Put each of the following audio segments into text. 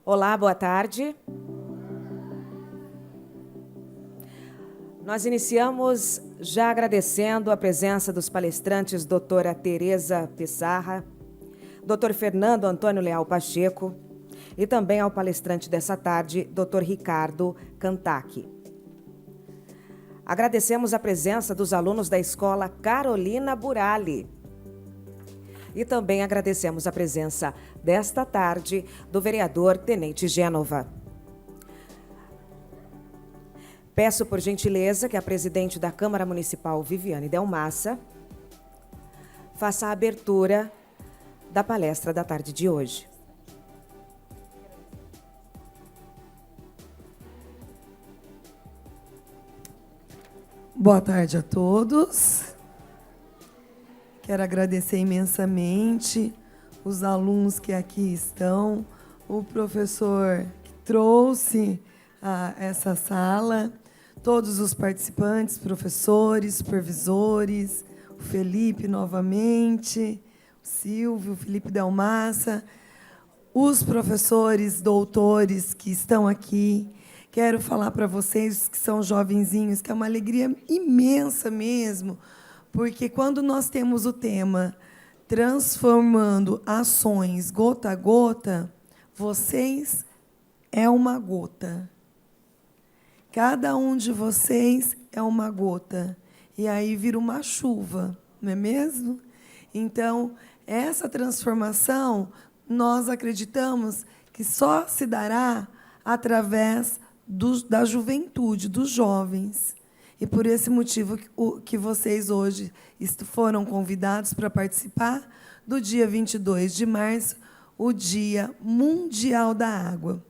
Olá, boa tarde. Nós iniciamos já agradecendo a presença dos palestrantes doutora Tereza Pissarra, doutor Fernando Antônio Leal Pacheco e também ao palestrante dessa tarde, doutor Ricardo Cantac. Agradecemos a presença dos alunos da Escola Carolina Burali. E também agradecemos a presença desta tarde do vereador Tenente Gênova. Peço por gentileza que a presidente da Câmara Municipal, Viviane Delmassa, faça a abertura da palestra da tarde de hoje. Boa tarde a todos. Quero agradecer imensamente os alunos que aqui estão, o professor que trouxe a essa sala, todos os participantes, professores, supervisores, o Felipe novamente, o Silvio, o Felipe Delmassa, os professores, doutores que estão aqui. Quero falar para vocês que são jovenzinhos que é uma alegria imensa mesmo, porque quando nós temos o tema transformando ações gota a gota, vocês é uma gota. Cada um de vocês é uma gota. E aí vira uma chuva, não é mesmo? Então, essa transformação, nós acreditamos que só se dará através da juventude, dos jovens. E por esse motivo que vocês hoje foram convidados para participar do dia 22 de março, o Dia Mundial da Água.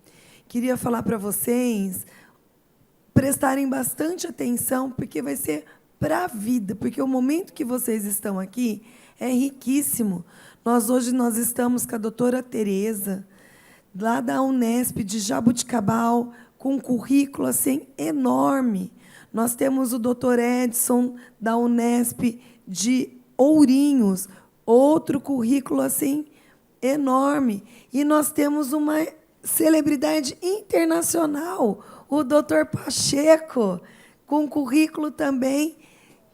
Queria falar para vocês prestarem bastante atenção, porque vai ser para a vida, porque o momento que vocês estão aqui é riquíssimo. Hoje nós estamos com a doutora Tereza, lá da Unesp de Jabuticabal, com um currículo assim, enorme. Nós temos o doutor Edson, da Unesp de Ourinhos, outro currículo assim, enorme. E nós temos uma celebridade internacional, o doutor Pacheco, com um currículo também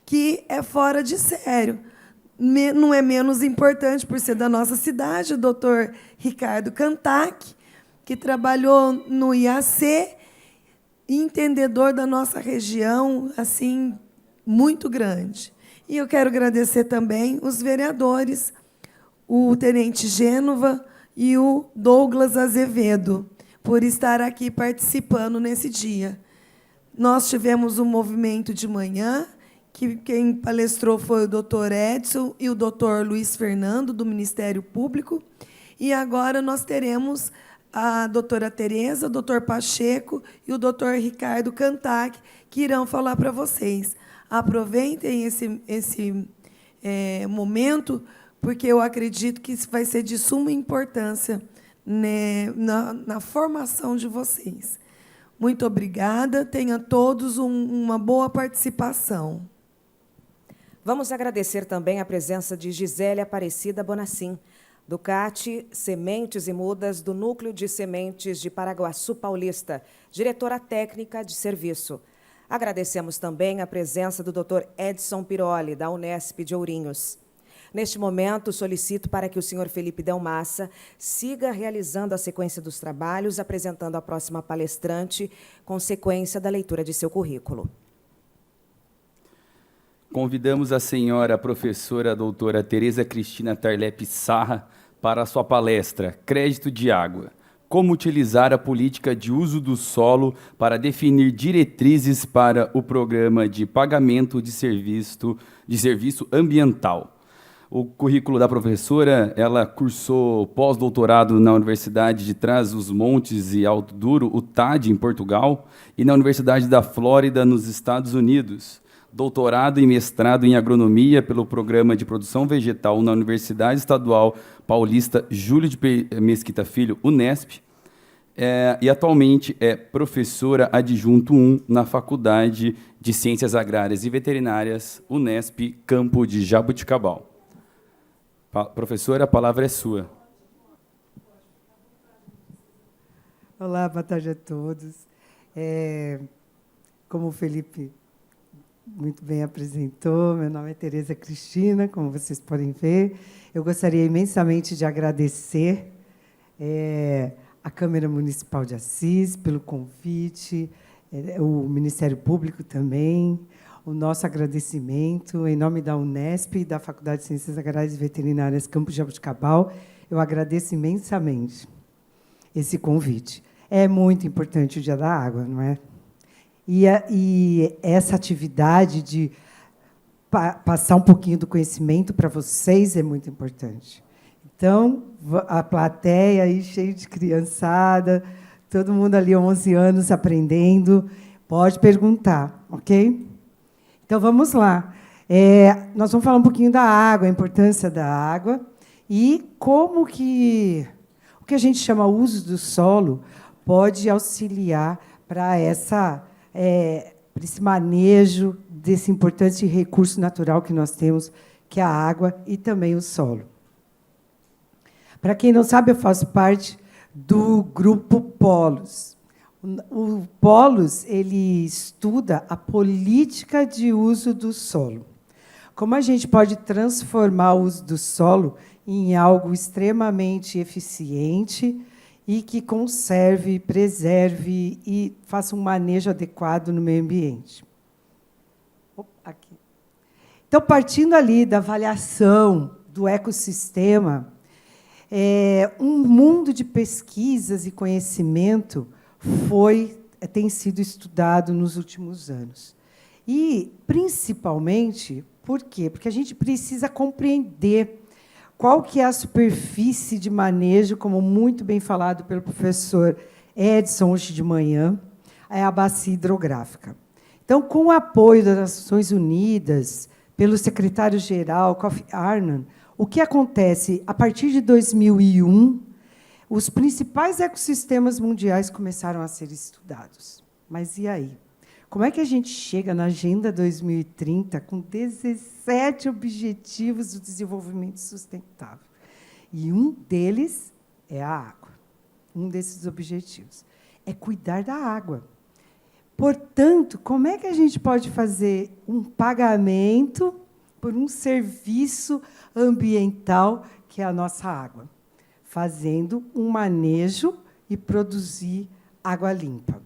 que é fora de sério. Não é menos importante, por ser da nossa cidade, o doutor Ricardo Cantac, que trabalhou no IAC, entendedor da nossa região, assim, muito grande. E eu quero agradecer também os vereadores, o Tenente Gênova e o Douglas Azevedo, por estar aqui participando nesse dia. Nós tivemos um movimento de manhã, que quem palestrou foi o doutor Edson e o doutor Luiz Fernando, do Ministério Público, e agora nós teremos a doutora Tereza, o doutor Pacheco e o doutor Ricardo Cantac, que irão falar para vocês. Aproveitem esse momento, porque eu acredito que isso vai ser de suma importância, né, na formação de vocês. Muito obrigada. Tenham todos uma boa participação. Vamos agradecer também a presença de Gisele Aparecida Bonacim, do CAT Sementes e Mudas, do Núcleo de Sementes de Paraguaçu Paulista, diretora técnica de serviço. Agradecemos também a presença do Dr. Edson Piroli, da Unesp de Ourinhos. Neste momento, solicito para que o senhor Felipe Delmassa siga realizando a sequência dos trabalhos, apresentando a próxima palestrante, com sequência da leitura de seu currículo. Convidamos a senhora professora doutora Tereza Cristina Tarlep Sarra para a sua palestra Crédito de Água. Como utilizar a política de uso do solo para definir diretrizes para o programa de pagamento de serviço ambiental. O currículo da professora, ela cursou pós-doutorado na Universidade de Trás-os-Montes e Alto Douro, UTAD, em Portugal, e na Universidade da Flórida, nos Estados Unidos. Doutorado e mestrado em agronomia pelo Programa de Produção Vegetal na Universidade Estadual Paulista Júlio de Mesquita Filho, Unesp, e atualmente é professora adjunto 1 na Faculdade de Ciências Agrárias e Veterinárias, Unesp, campo de Jabuticabal. Professora, a palavra é sua. Olá, boa tarde a todos. Como o Felipe muito bem apresentou, meu nome é Tereza Cristina, como vocês podem ver. Eu gostaria imensamente de agradecer à Câmara Municipal de Assis pelo convite, o Ministério Público também, o nosso agradecimento em nome da Unesp e da Faculdade de Ciências Agrárias e Veterinárias Campus Jaboticabal. Eu agradeço imensamente esse convite. É muito importante o Dia da Água, não é? E essa atividade de passar um pouquinho do conhecimento para vocês é muito importante. Então, a plateia aí cheia de criançada, todo mundo ali 11 anos aprendendo, pode perguntar, ok? Então, vamos lá. Nós vamos falar um pouquinho da água, a importância da água e como que o que a gente chama uso do solo pode auxiliar para esse manejo desse importante recurso natural que nós temos, que é a água e também o solo. Para quem não sabe, eu faço parte do grupo Polos. O Polos ele estuda a política de uso do solo. Como a gente pode transformar o uso do solo em algo extremamente eficiente e que conserve, preserve e faça um manejo adequado no meio ambiente. Aqui. Então, partindo ali da avaliação do ecossistema, um mundo de pesquisas e conhecimento tem sido estudado nos últimos anos. E, principalmente, por quê? Porque a gente precisa compreender qual que é a superfície de manejo, como muito bem falado pelo professor Edson hoje de manhã, é a bacia hidrográfica. Então, com o apoio das Nações Unidas, pelo secretário-geral Kofi Annan, o que acontece? A partir de 2001, os principais ecossistemas mundiais começaram a ser estudados. Mas e aí? Como é que a gente chega na Agenda 2030 com 17 Objetivos do Desenvolvimento Sustentável? E um deles é a água. Um desses objetivos é cuidar da água. Portanto, como é que a gente pode fazer um pagamento por um serviço ambiental que é a nossa água? Fazendo um manejo e produzir água limpa.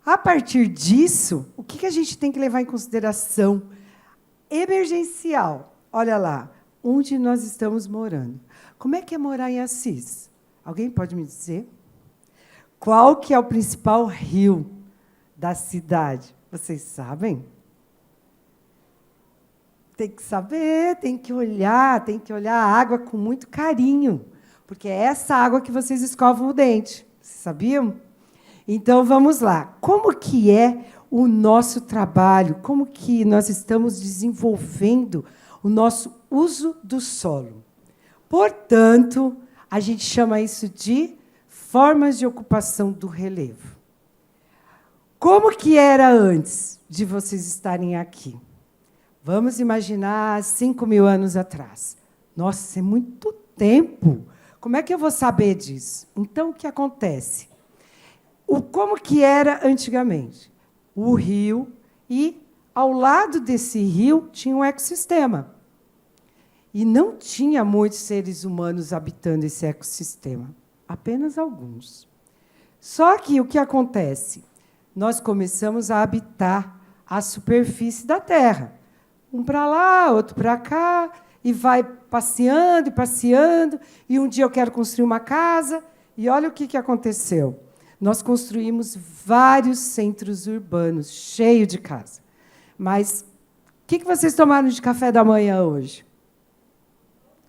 A partir disso, o que a gente tem que levar em consideração? Emergencial. Olha lá, onde nós estamos morando. Como é que é morar em Assis? Alguém pode me dizer? Qual que é o principal rio da cidade? Vocês sabem? Tem que saber, tem que olhar a água com muito carinho, porque é essa água que vocês escovam o dente. Vocês sabiam? Então, vamos lá. Como que é o nosso trabalho? Como que nós estamos desenvolvendo o nosso uso do solo? Portanto, a gente chama isso de formas de ocupação do relevo. Como que era antes de vocês estarem aqui? Vamos imaginar 5.000 anos atrás. Nossa, é muito tempo. Como é que eu vou saber disso? Então, o que acontece? Como que era antigamente? O rio, e, ao lado desse rio, tinha um ecossistema. E não tinha muitos seres humanos habitando esse ecossistema, apenas alguns. Só que o que acontece? Nós começamos a habitar a superfície da Terra. Um para lá, outro para cá, e vai passeando e passeando, e um dia eu quero construir uma casa, e olha o que aconteceu. Nós construímos vários centros urbanos, cheios de casa. Mas o que vocês tomaram de café da manhã hoje?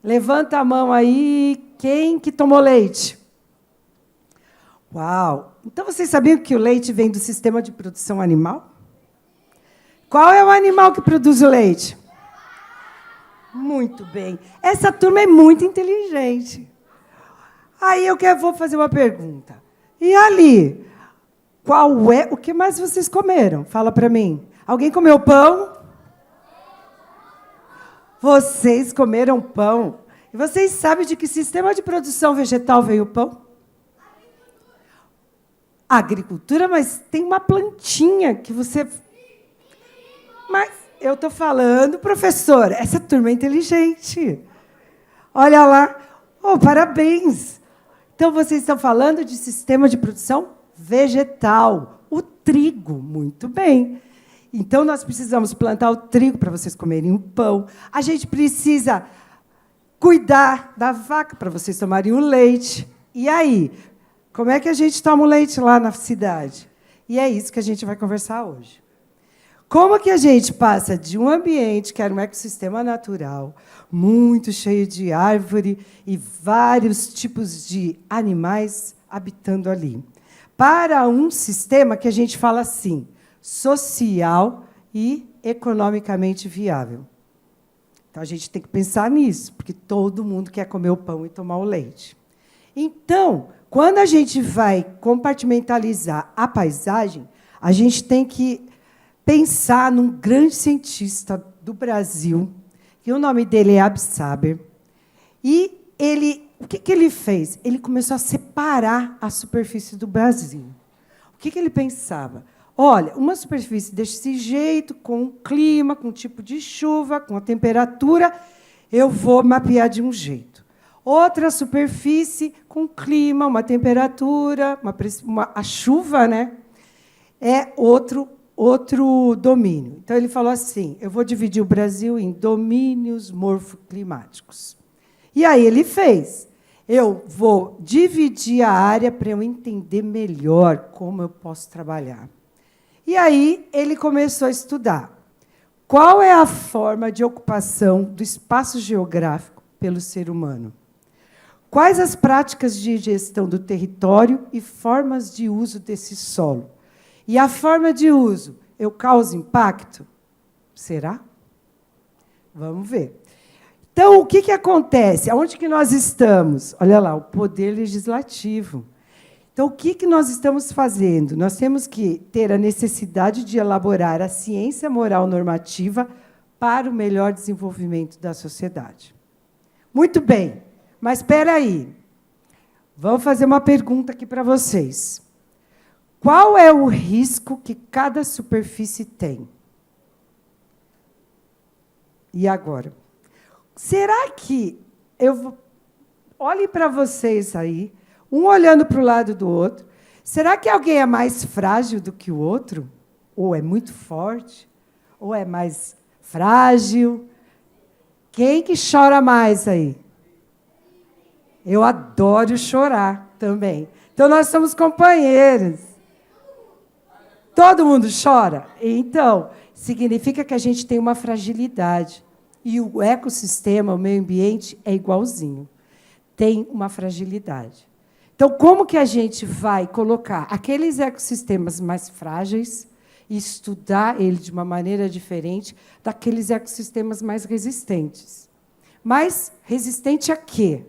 Levanta a mão aí, quem que tomou leite? Uau! Então, vocês sabiam que o leite vem do sistema de produção animal? Qual é o animal que produz o leite? Muito bem. Essa turma é muito inteligente. Aí eu vou fazer uma pergunta. E ali, o que mais vocês comeram? Fala para mim. Alguém comeu pão? Vocês comeram pão. E vocês sabem de que sistema de produção vegetal veio o pão? agricultura, mas tem uma plantinha que você... Mas eu estou falando, professor, essa turma é inteligente. Olha lá. Oh, parabéns. Então, vocês estão falando de sistema de produção vegetal. O trigo, muito bem. Então, nós precisamos plantar o trigo para vocês comerem o pão. A gente precisa cuidar da vaca para vocês tomarem o leite. E aí, como é que a gente toma o leite lá na cidade? E é isso que a gente vai conversar hoje. Como que a gente passa de um ambiente que era um ecossistema natural, muito cheio de árvore e vários tipos de animais habitando ali, para um sistema que a gente fala assim, social e economicamente viável. Então, a gente tem que pensar nisso, porque todo mundo quer comer o pão e tomar o leite. Então, quando a gente vai compartimentalizar a paisagem, a gente tem que pensar num grande cientista do Brasil, que o nome dele é Absaber, e o que ele fez? Ele começou a separar a superfície do Brasil. O que ele pensava? Olha, uma superfície desse jeito, com um clima, com um tipo de chuva, com a temperatura, eu vou mapear de um jeito. Outra superfície com clima, uma temperatura, a chuva, né, é outro domínio. Então, ele falou assim, eu vou dividir o Brasil em domínios morfoclimáticos. E aí ele fez. Eu vou dividir a área para eu entender melhor como eu posso trabalhar. E aí ele começou a estudar qual é a forma de ocupação do espaço geográfico pelo ser humano. Quais as práticas de gestão do território e formas de uso desse solo. E a forma de uso, eu causo impacto? Será? Vamos ver. Então, o que acontece? Aonde que nós estamos? Olha lá, o poder legislativo. Então, o que nós estamos fazendo? Nós temos que ter a necessidade de elaborar a ciência moral normativa para o melhor desenvolvimento da sociedade. Muito bem, mas espera aí. Vamos fazer uma pergunta aqui para vocês. Qual é o risco que cada superfície tem? E agora? Será que olhem para vocês aí, um olhando para o lado do outro, será que alguém é mais frágil do que o outro? Ou é muito forte? Ou é mais frágil? Quem que chora mais aí? Eu adoro chorar também. Então, nós somos companheiros. Todo mundo chora? Então, significa que a gente tem uma fragilidade. E o ecossistema, o meio ambiente, é igualzinho. Tem uma fragilidade. Então, como que a gente vai colocar aqueles ecossistemas mais frágeis e estudar ele de uma maneira diferente daqueles ecossistemas mais resistentes? Mas resistente a quê?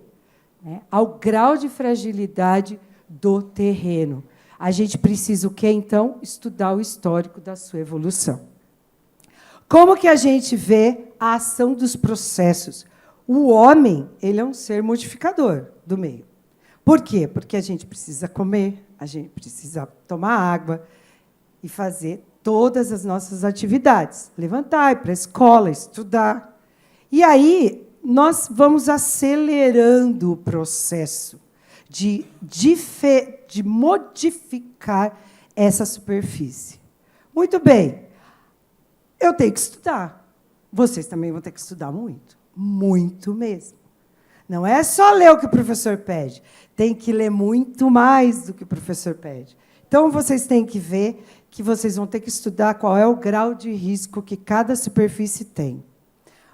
Ao grau de fragilidade do terreno. A gente precisa o quê, então? Estudar o histórico da sua evolução. Como que a gente vê a ação dos processos? O homem, ele é um ser modificador do meio. Por quê? Porque a gente precisa comer, a gente precisa tomar água e fazer todas as nossas atividades. Levantar, ir para a escola, estudar. E aí, nós vamos acelerando o processo de modificar essa superfície. Muito bem. Eu tenho que estudar. Vocês também vão ter que estudar muito. Muito mesmo. Não é só ler o que o professor pede. Tem que ler muito mais do que o professor pede. Então, vocês têm que ver que vocês vão ter que estudar qual é o grau de risco que cada superfície tem.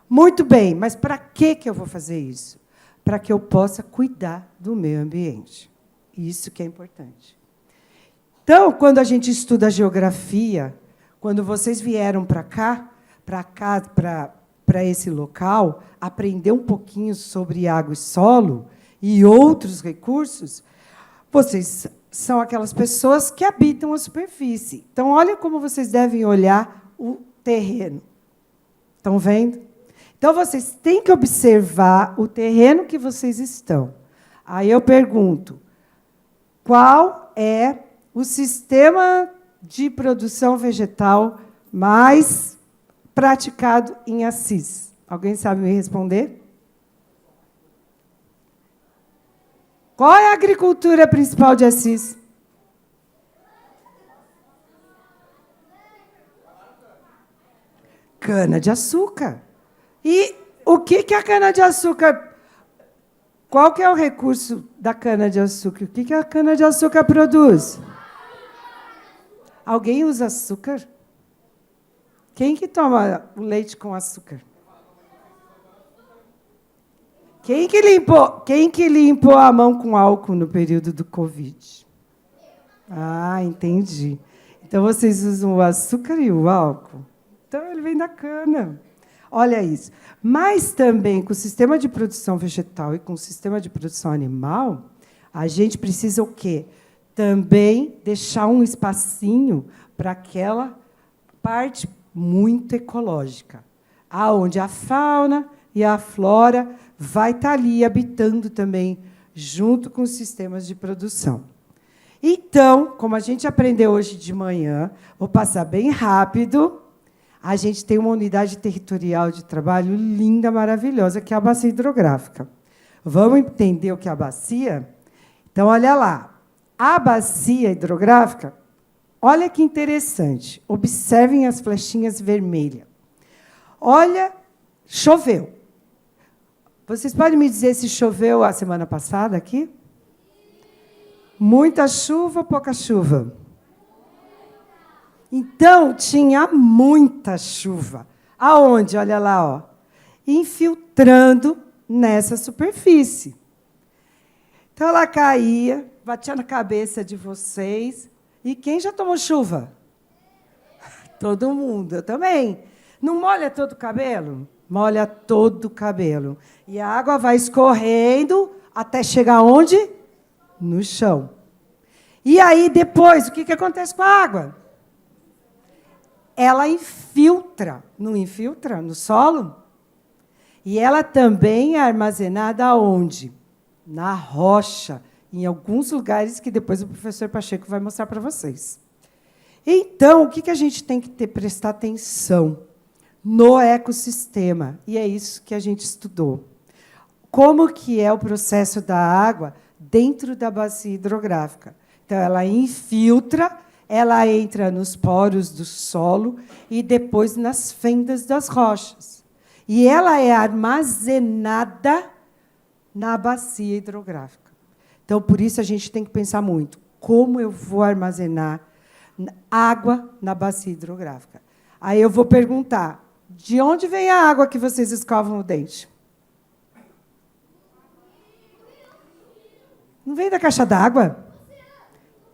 Muito bem, mas para que eu vou fazer isso? Para que eu possa cuidar do meio ambiente. Isso que é importante. Então, quando a gente estuda a geografia, quando vocês vieram para esse local, aprender um pouquinho sobre água e solo e outros recursos, vocês são aquelas pessoas que habitam a superfície. Então, olha como vocês devem olhar o terreno. Estão vendo? Então, vocês têm que observar o terreno que vocês estão. Aí eu pergunto, qual é o sistema de produção vegetal mais praticado em Assis? Alguém sabe me responder? Qual é a agricultura principal de Assis? Cana-de-açúcar. E o que a cana-de-açúcar... Qual que é o recurso da cana-de-açúcar? O que a cana-de-açúcar produz? Alguém usa açúcar? Quem que toma o leite com açúcar? Quem que limpou a mão com álcool no período do Covid? Ah, entendi. Então, vocês usam o açúcar e o álcool? Então, ele vem da cana. Olha isso. Mas também, com o sistema de produção vegetal e com o sistema de produção animal, a gente precisa o quê? Também deixar um espacinho para aquela parte muito ecológica, aonde a fauna e a flora vai estar ali habitando também, junto com os sistemas de produção. Então, como a gente aprendeu hoje de manhã, vou passar bem rápido. A gente tem uma unidade territorial de trabalho linda, maravilhosa, que é a bacia hidrográfica. Vamos entender o que é a bacia? Então, olha lá. A bacia hidrográfica, olha que interessante. Observem as flechinhas vermelhas. Olha, choveu. Vocês podem me dizer se choveu a semana passada aqui? Muita chuva ou pouca chuva? Então, tinha muita chuva. Aonde? Olha lá, ó, infiltrando nessa superfície. Então, ela caía, batia na cabeça de vocês. E quem já tomou chuva? Todo mundo, eu também. Não molha todo o cabelo? Molha todo o cabelo. E a água vai escorrendo até chegar onde? No chão. E aí, depois, o que acontece com a água? Ela infiltra, não infiltra no solo? E ela também é armazenada onde? Na rocha, em alguns lugares que depois o professor Pacheco vai mostrar para vocês. Então, o que a gente tem que prestar atenção? No ecossistema, e é isso que a gente estudou. Como que é o processo da água dentro da bacia hidrográfica? Então, ela infiltra, ela entra nos poros do solo e depois nas fendas das rochas. E ela é armazenada na bacia hidrográfica. Então, por isso, a gente tem que pensar muito. Como eu vou armazenar água na bacia hidrográfica? Aí eu vou perguntar, de onde vem a água que vocês escovam o dente? Não vem da caixa d'água?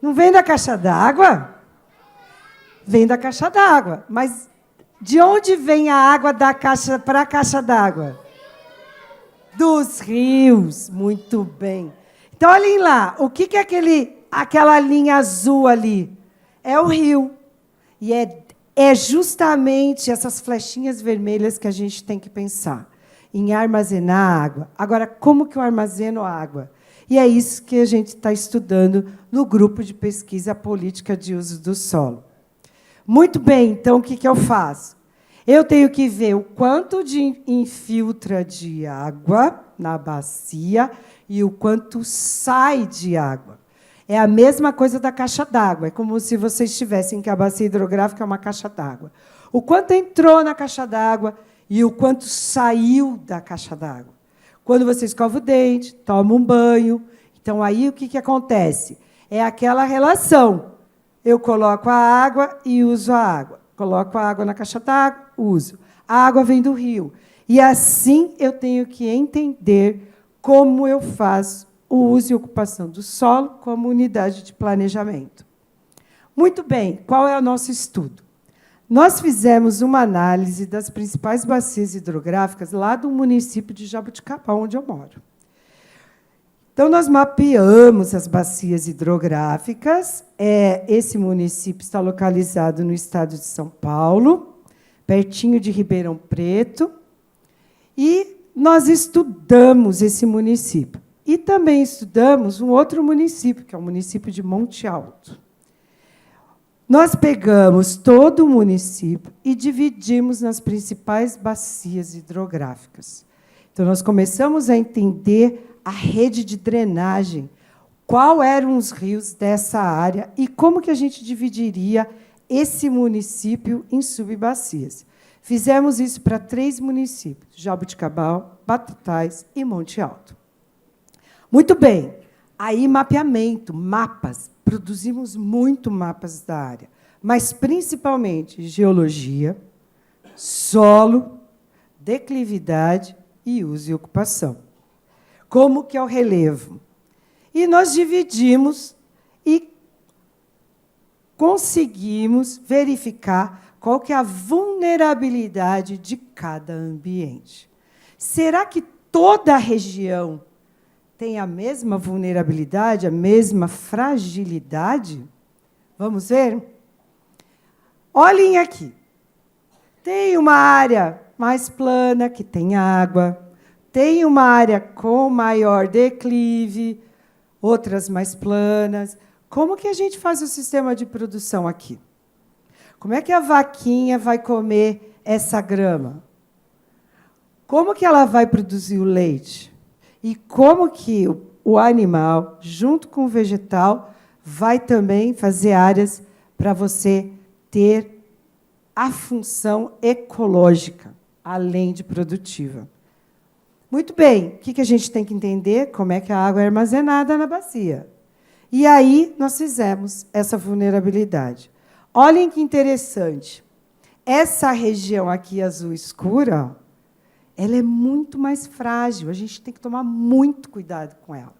Não vem da caixa d'água? Vem da caixa d'água. Mas de onde vem a água da caixa para a caixa d'água? Dos rios. Muito bem. Então, olhem lá. O que é aquela linha azul ali? É o rio. E é justamente essas flechinhas vermelhas que a gente tem que pensar, em armazenar água. Agora, como que eu armazeno água? E é isso que a gente está estudando no grupo de pesquisa política de uso do solo. Muito bem, então, o que eu faço? Eu tenho que ver o quanto de infiltra de água na bacia e o quanto sai de água. É a mesma coisa da caixa d'água. É como se vocês tivessem que a bacia hidrográfica é uma caixa d'água. O quanto entrou na caixa d'água e o quanto saiu da caixa d'água. Quando você escova o dente, toma um banho. Então, aí, o que acontece? É aquela relação. Eu coloco a água e uso a água. Coloco a água na caixa d'água, uso. A água vem do rio. E, assim, eu tenho que entender como eu faço o uso e ocupação do solo como unidade de planejamento. Muito bem, qual é o nosso estudo? Nós fizemos uma análise das principais bacias hidrográficas lá do município de Jaboticabal, onde eu moro. Então, nós mapeamos as bacias hidrográficas. Esse município está localizado no estado de São Paulo, pertinho de Ribeirão Preto, e nós estudamos esse município. E também estudamos um outro município, que é o município de Monte Alto. Nós pegamos todo o município e dividimos nas principais bacias hidrográficas. Então, nós começamos a entender a rede de drenagem, quais eram os rios dessa área e como que a gente dividiria esse município em subbacias. Fizemos isso para 3 municípios, Jaboticabal, Batatais e Monte Alto. Muito bem. Aí, mapeamento, mapas. Produzimos muito mapas da área, mas, principalmente, geologia, solo, declividade e uso e ocupação. Como que é o relevo? E nós dividimos e conseguimos verificar qual que é a vulnerabilidade de cada ambiente. Será que toda a região tem a mesma vulnerabilidade, a mesma fragilidade? Vamos ver? Olhem aqui. Tem uma área mais plana, que tem água. Tem uma área com maior declive, outras mais planas. Como que a gente faz o sistema de produção aqui? Como é que a vaquinha vai comer essa grama? Como que ela vai produzir o leite? E como que o animal, junto com o vegetal, vai também fazer áreas para você ter a função ecológica, além de produtiva. Muito bem, o que a gente tem que entender? Como é que a água é armazenada na bacia. E aí nós fizemos essa vulnerabilidade. Olhem que interessante. Essa região aqui azul escura, ela é muito mais frágil, a gente tem que tomar muito cuidado com ela,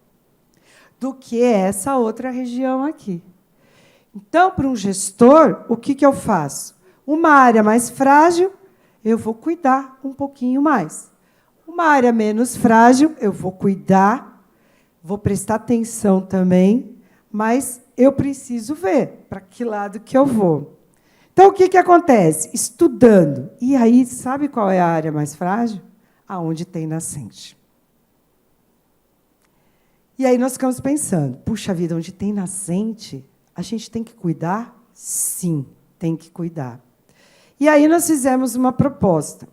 do que essa outra região aqui. Então, para um gestor, o que eu faço? Uma área mais frágil, eu vou cuidar um pouquinho mais. Uma área menos frágil, eu vou cuidar, vou prestar atenção também, mas eu preciso ver para que lado que eu vou. Então, o que acontece? Estudando. E aí, sabe qual é a área mais frágil? Aonde tem nascente. E aí nós ficamos pensando, puxa vida, onde tem nascente, a gente tem que cuidar? Sim, tem que cuidar. E aí nós fizemos uma proposta.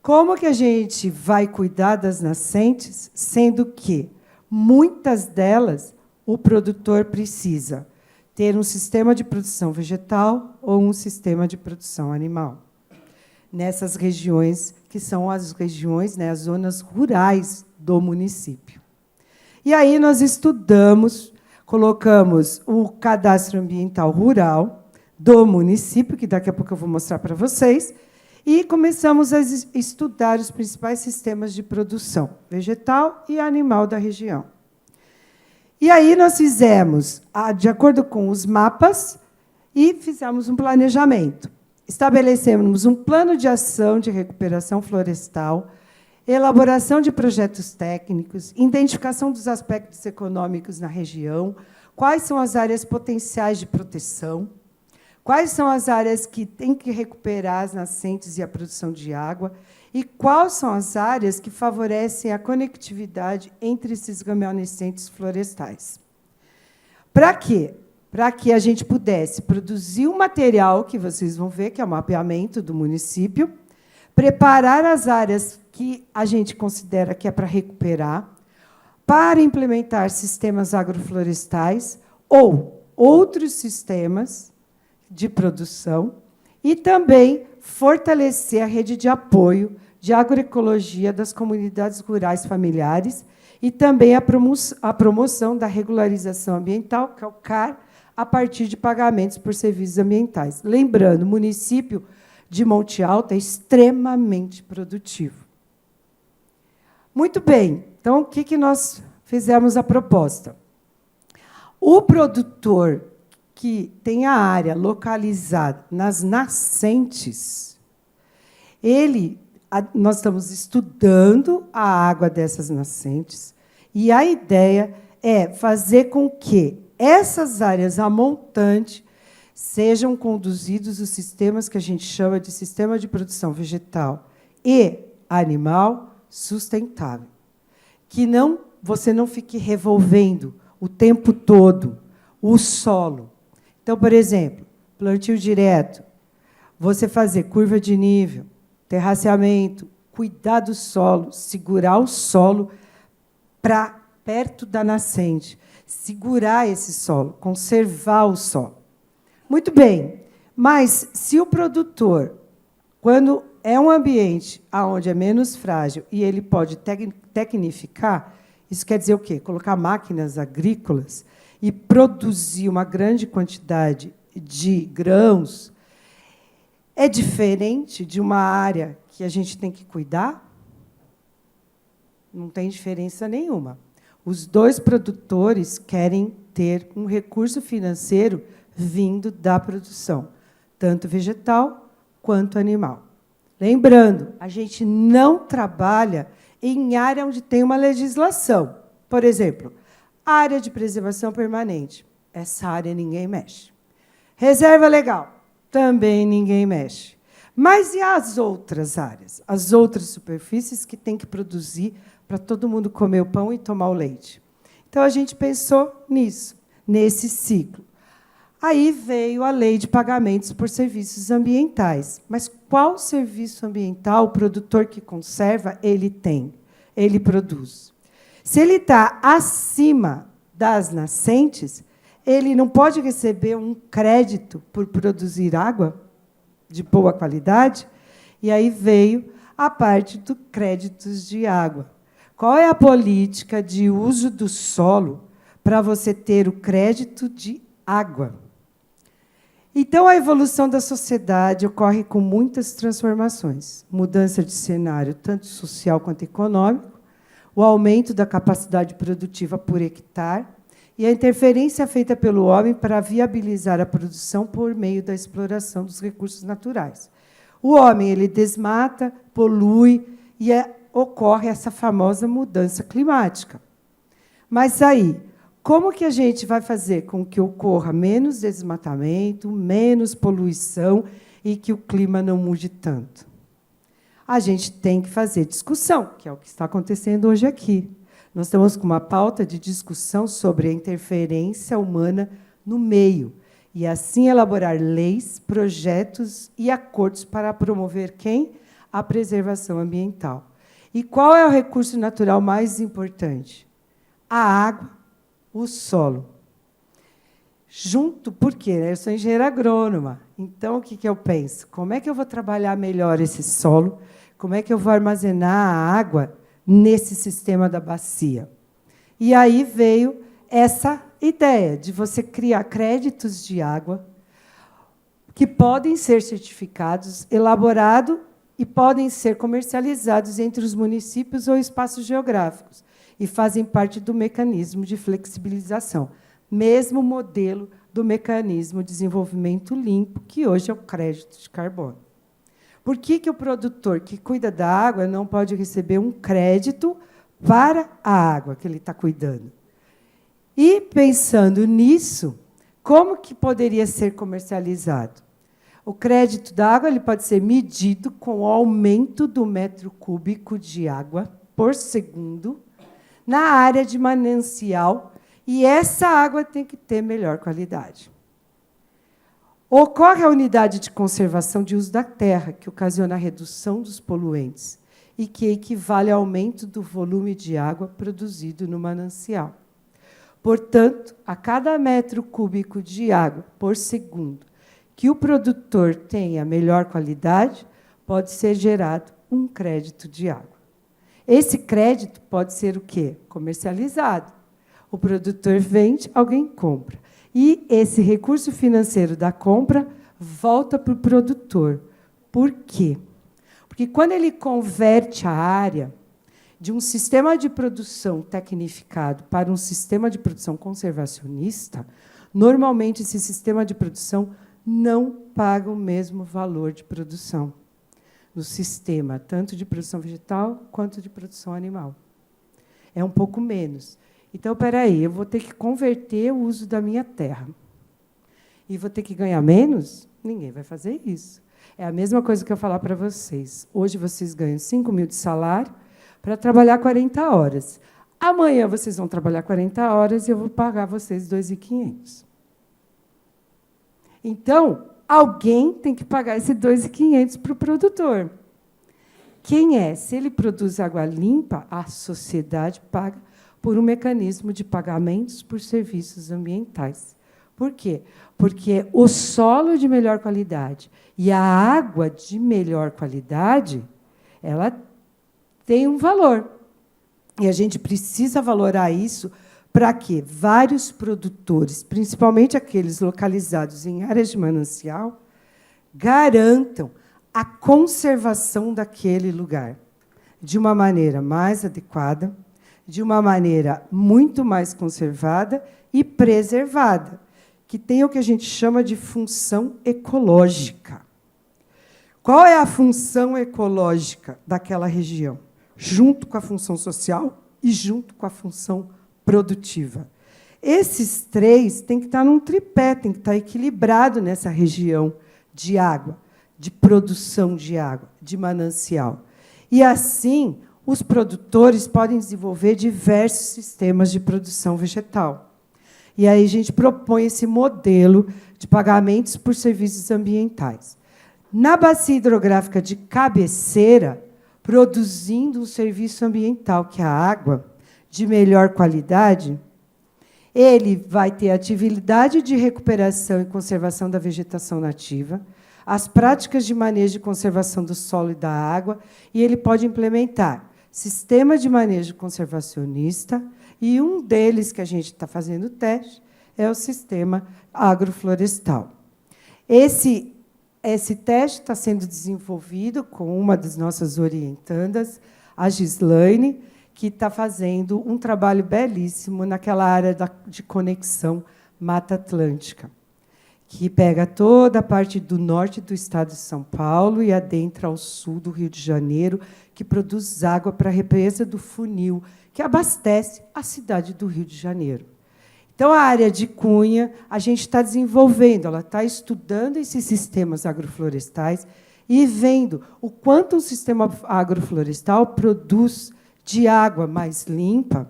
Como que a gente vai cuidar das nascentes, sendo que muitas delas o produtor precisa ter um sistema de produção vegetal ou um sistema de produção animal. Nessas regiões, que são as regiões, as zonas rurais do município. E aí nós estudamos, colocamos o cadastro ambiental rural do município, que daqui a pouco eu vou mostrar para vocês, e começamos a estudar os principais sistemas de produção vegetal e animal da região. E aí nós fizemos, de acordo com os mapas, e fizemos um planejamento. Estabelecemos um plano de ação de recuperação florestal, elaboração de projetos técnicos, identificação dos aspectos econômicos na região, quais são as áreas potenciais de proteção, quais são as áreas que têm que recuperar as nascentes e a produção de água, e quais são as áreas que favorecem a conectividade entre esses remanescentes florestais. Para quê? Para que a gente pudesse produzir um material, que vocês vão ver, que é o mapeamento do município, preparar as áreas que a gente considera que é para recuperar, para implementar sistemas agroflorestais ou outros sistemas de produção, e também fortalecer a rede de apoio de agroecologia das comunidades rurais familiares e também a promoção da regularização ambiental, que é o CAR, a partir de pagamentos por serviços ambientais. Lembrando, o município de Monte Alto é extremamente produtivo. Muito bem, então, o que nós fizemos a proposta? O produtor que tem a área localizada nas nascentes, nós estamos estudando a água dessas nascentes, e a ideia é fazer com que essas áreas a montante sejam conduzidos os sistemas que a gente chama de sistema de produção vegetal e animal sustentável. Que você não fique revolvendo o tempo todo o solo. Então, por exemplo, plantio direto, você fazer curva de nível, terraceamento, cuidar do solo, segurar o solo para perto da nascente, segurar esse solo, conservar o solo. Muito bem, mas se o produtor, quando é um ambiente onde é menos frágil e ele pode tecnificar, isso quer dizer o quê? Colocar máquinas agrícolas e produzir uma grande quantidade de grãos é diferente de uma área que a gente tem que cuidar? Não tem diferença nenhuma. Os dois produtores querem ter um recurso financeiro vindo da produção, tanto vegetal quanto animal. Lembrando, a gente não trabalha em área onde tem uma legislação. Por exemplo, área de preservação permanente. Essa área ninguém mexe. Reserva legal. Também ninguém mexe. Mas e as outras áreas? As outras superfícies que tem que produzir para todo mundo comer o pão e tomar o leite. Então, a gente pensou nisso, nesse ciclo. Aí veio a lei de pagamentos por serviços ambientais. Mas qual serviço ambiental o produtor que conserva ele tem? Ele produz. Se ele está acima das nascentes, ele não pode receber um crédito por produzir água de boa qualidade? E aí veio a parte dos créditos de água. Qual é a política de uso do solo para você ter o crédito de água? Então, a evolução da sociedade ocorre com muitas transformações. Mudança de cenário, tanto social quanto econômico, o aumento da capacidade produtiva por hectare e a interferência feita pelo homem para viabilizar a produção por meio da exploração dos recursos naturais. O homem ele desmata, polui e ocorre essa famosa mudança climática. Mas aí, como que a gente vai fazer com que ocorra menos desmatamento, menos poluição e que o clima não mude tanto? A gente tem que fazer discussão, que é o que está acontecendo hoje aqui. Nós estamos com uma pauta de discussão sobre a interferência humana no meio, e assim elaborar leis, projetos e acordos para promover quem? A preservação ambiental. E qual é o recurso natural mais importante? A água, o solo. Junto, por quê? Eu sou engenheira agrônoma. Então, o que eu penso? Como é que eu vou trabalhar melhor esse solo? Como é que eu vou armazenar a água nesse sistema da bacia? E aí veio essa ideia de você criar créditos de água que podem ser certificados, elaborados e podem ser comercializados entre os municípios ou espaços geográficos e fazem parte do mecanismo de flexibilização, mesmo modelo do mecanismo de desenvolvimento limpo, que hoje é o crédito de carbono. Por que o produtor que cuida da água não pode receber um crédito para a água que ele está cuidando? E, pensando nisso, como que poderia ser comercializado? O crédito da água ele pode ser medido com o aumento do metro cúbico de água por segundo na área de manancial, e essa água tem que ter melhor qualidade. Ocorre a unidade de conservação de uso da terra, que ocasiona a redução dos poluentes e que equivale ao aumento do volume de água produzido no manancial. Portanto, a cada metro cúbico de água por segundo que o produtor tenha melhor qualidade, pode ser gerado um crédito de água. Esse crédito pode ser o quê? Comercializado. O produtor vende, alguém compra. E esse recurso financeiro da compra volta para o produtor. Por quê? Porque quando ele converte a área de um sistema de produção tecnificado para um sistema de produção conservacionista, normalmente esse sistema de produção não paga o mesmo valor de produção no sistema, tanto de produção vegetal quanto de produção animal. É um pouco menos. Então, espera aí, eu vou ter que converter o uso da minha terra. E vou ter que ganhar menos? Ninguém vai fazer isso. É a mesma coisa que eu falar para vocês. Hoje vocês ganham 5 mil de salário para trabalhar 40 horas. Amanhã vocês vão trabalhar 40 horas e eu vou pagar vocês 2.500. Então, alguém tem que pagar esse R$ 2.500 para o produtor. Quem é? Se ele produz água limpa, a sociedade paga por um mecanismo de pagamentos por serviços ambientais. Por quê? Porque o solo de melhor qualidade e a água de melhor qualidade, ela tem um valor. E a gente precisa valorar isso para que vários produtores, principalmente aqueles localizados em áreas de manancial, garantam a conservação daquele lugar de uma maneira mais adequada, de uma maneira muito mais conservada e preservada, que tem o que a gente chama de função ecológica. Qual é a função ecológica daquela região? Junto com a função social e junto com a função produtiva. Esses três têm que estar num tripé, têm que estar equilibrado nessa região de água, de produção de água, de manancial. E, assim, os produtores podem desenvolver diversos sistemas de produção vegetal. E aí a gente propõe esse modelo de pagamentos por serviços ambientais. Na bacia hidrográfica de cabeceira, produzindo um serviço ambiental, que é a água, de melhor qualidade, ele vai ter atividade de recuperação e conservação da vegetação nativa, as práticas de manejo e conservação do solo e da água, e ele pode implementar sistema de manejo conservacionista, e um deles que a gente está fazendo teste é o sistema agroflorestal. Esse teste está sendo desenvolvido com uma das nossas orientandas, a Gislaine, que está fazendo um trabalho belíssimo naquela área de conexão Mata Atlântica, que pega toda a parte do norte do estado de São Paulo e adentra ao sul do Rio de Janeiro, que produz água para a represa do Funil, que abastece a cidade do Rio de Janeiro. Então, a área de Cunha, a gente está desenvolvendo, ela está estudando esses sistemas agroflorestais e vendo o quanto o sistema agroflorestal produz de água mais limpa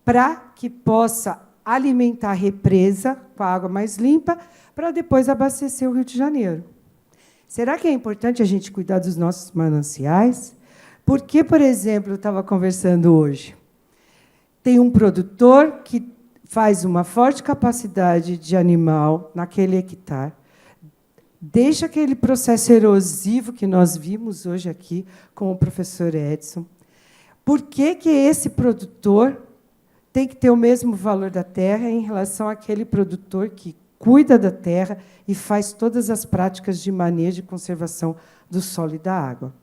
para que possa alimentar a represa com a água mais limpa para depois abastecer o Rio de Janeiro. Será que é importante a gente cuidar dos nossos mananciais? Porque, por exemplo, eu estava conversando hoje, tem um produtor que faz uma forte capacidade de animal naquele hectare, deixa aquele processo erosivo que nós vimos hoje aqui com o professor Edson. Por que esse produtor tem que ter o mesmo valor da terra em relação àquele produtor que cuida da terra e faz todas as práticas de manejo e conservação do solo e da água?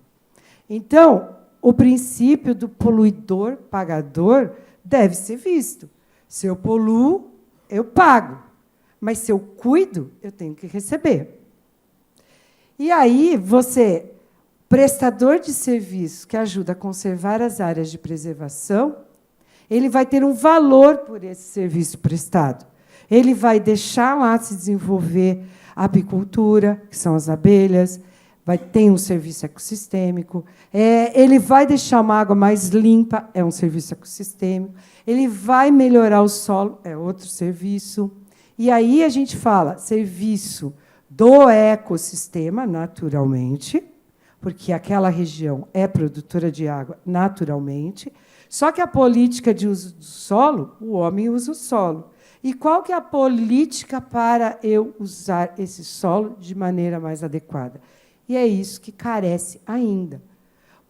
Então, o princípio do poluidor-pagador deve ser visto. Se eu poluo, eu pago. Mas, se eu cuido, eu tenho que receber. E aí, você, prestador de serviço que ajuda a conservar as áreas de preservação, ele vai ter um valor por esse serviço prestado. Ele vai deixar lá se desenvolver a apicultura, que são as abelhas, vai ter um serviço ecossistêmico, ele vai deixar uma água mais limpa, é um serviço ecossistêmico, ele vai melhorar o solo, é outro serviço. E aí a gente fala serviço do ecossistema, naturalmente, porque aquela região é produtora de água naturalmente, só que a política de uso do solo, o homem usa o solo. E qual que é a política para eu usar esse solo de maneira mais adequada? E é isso que carece ainda.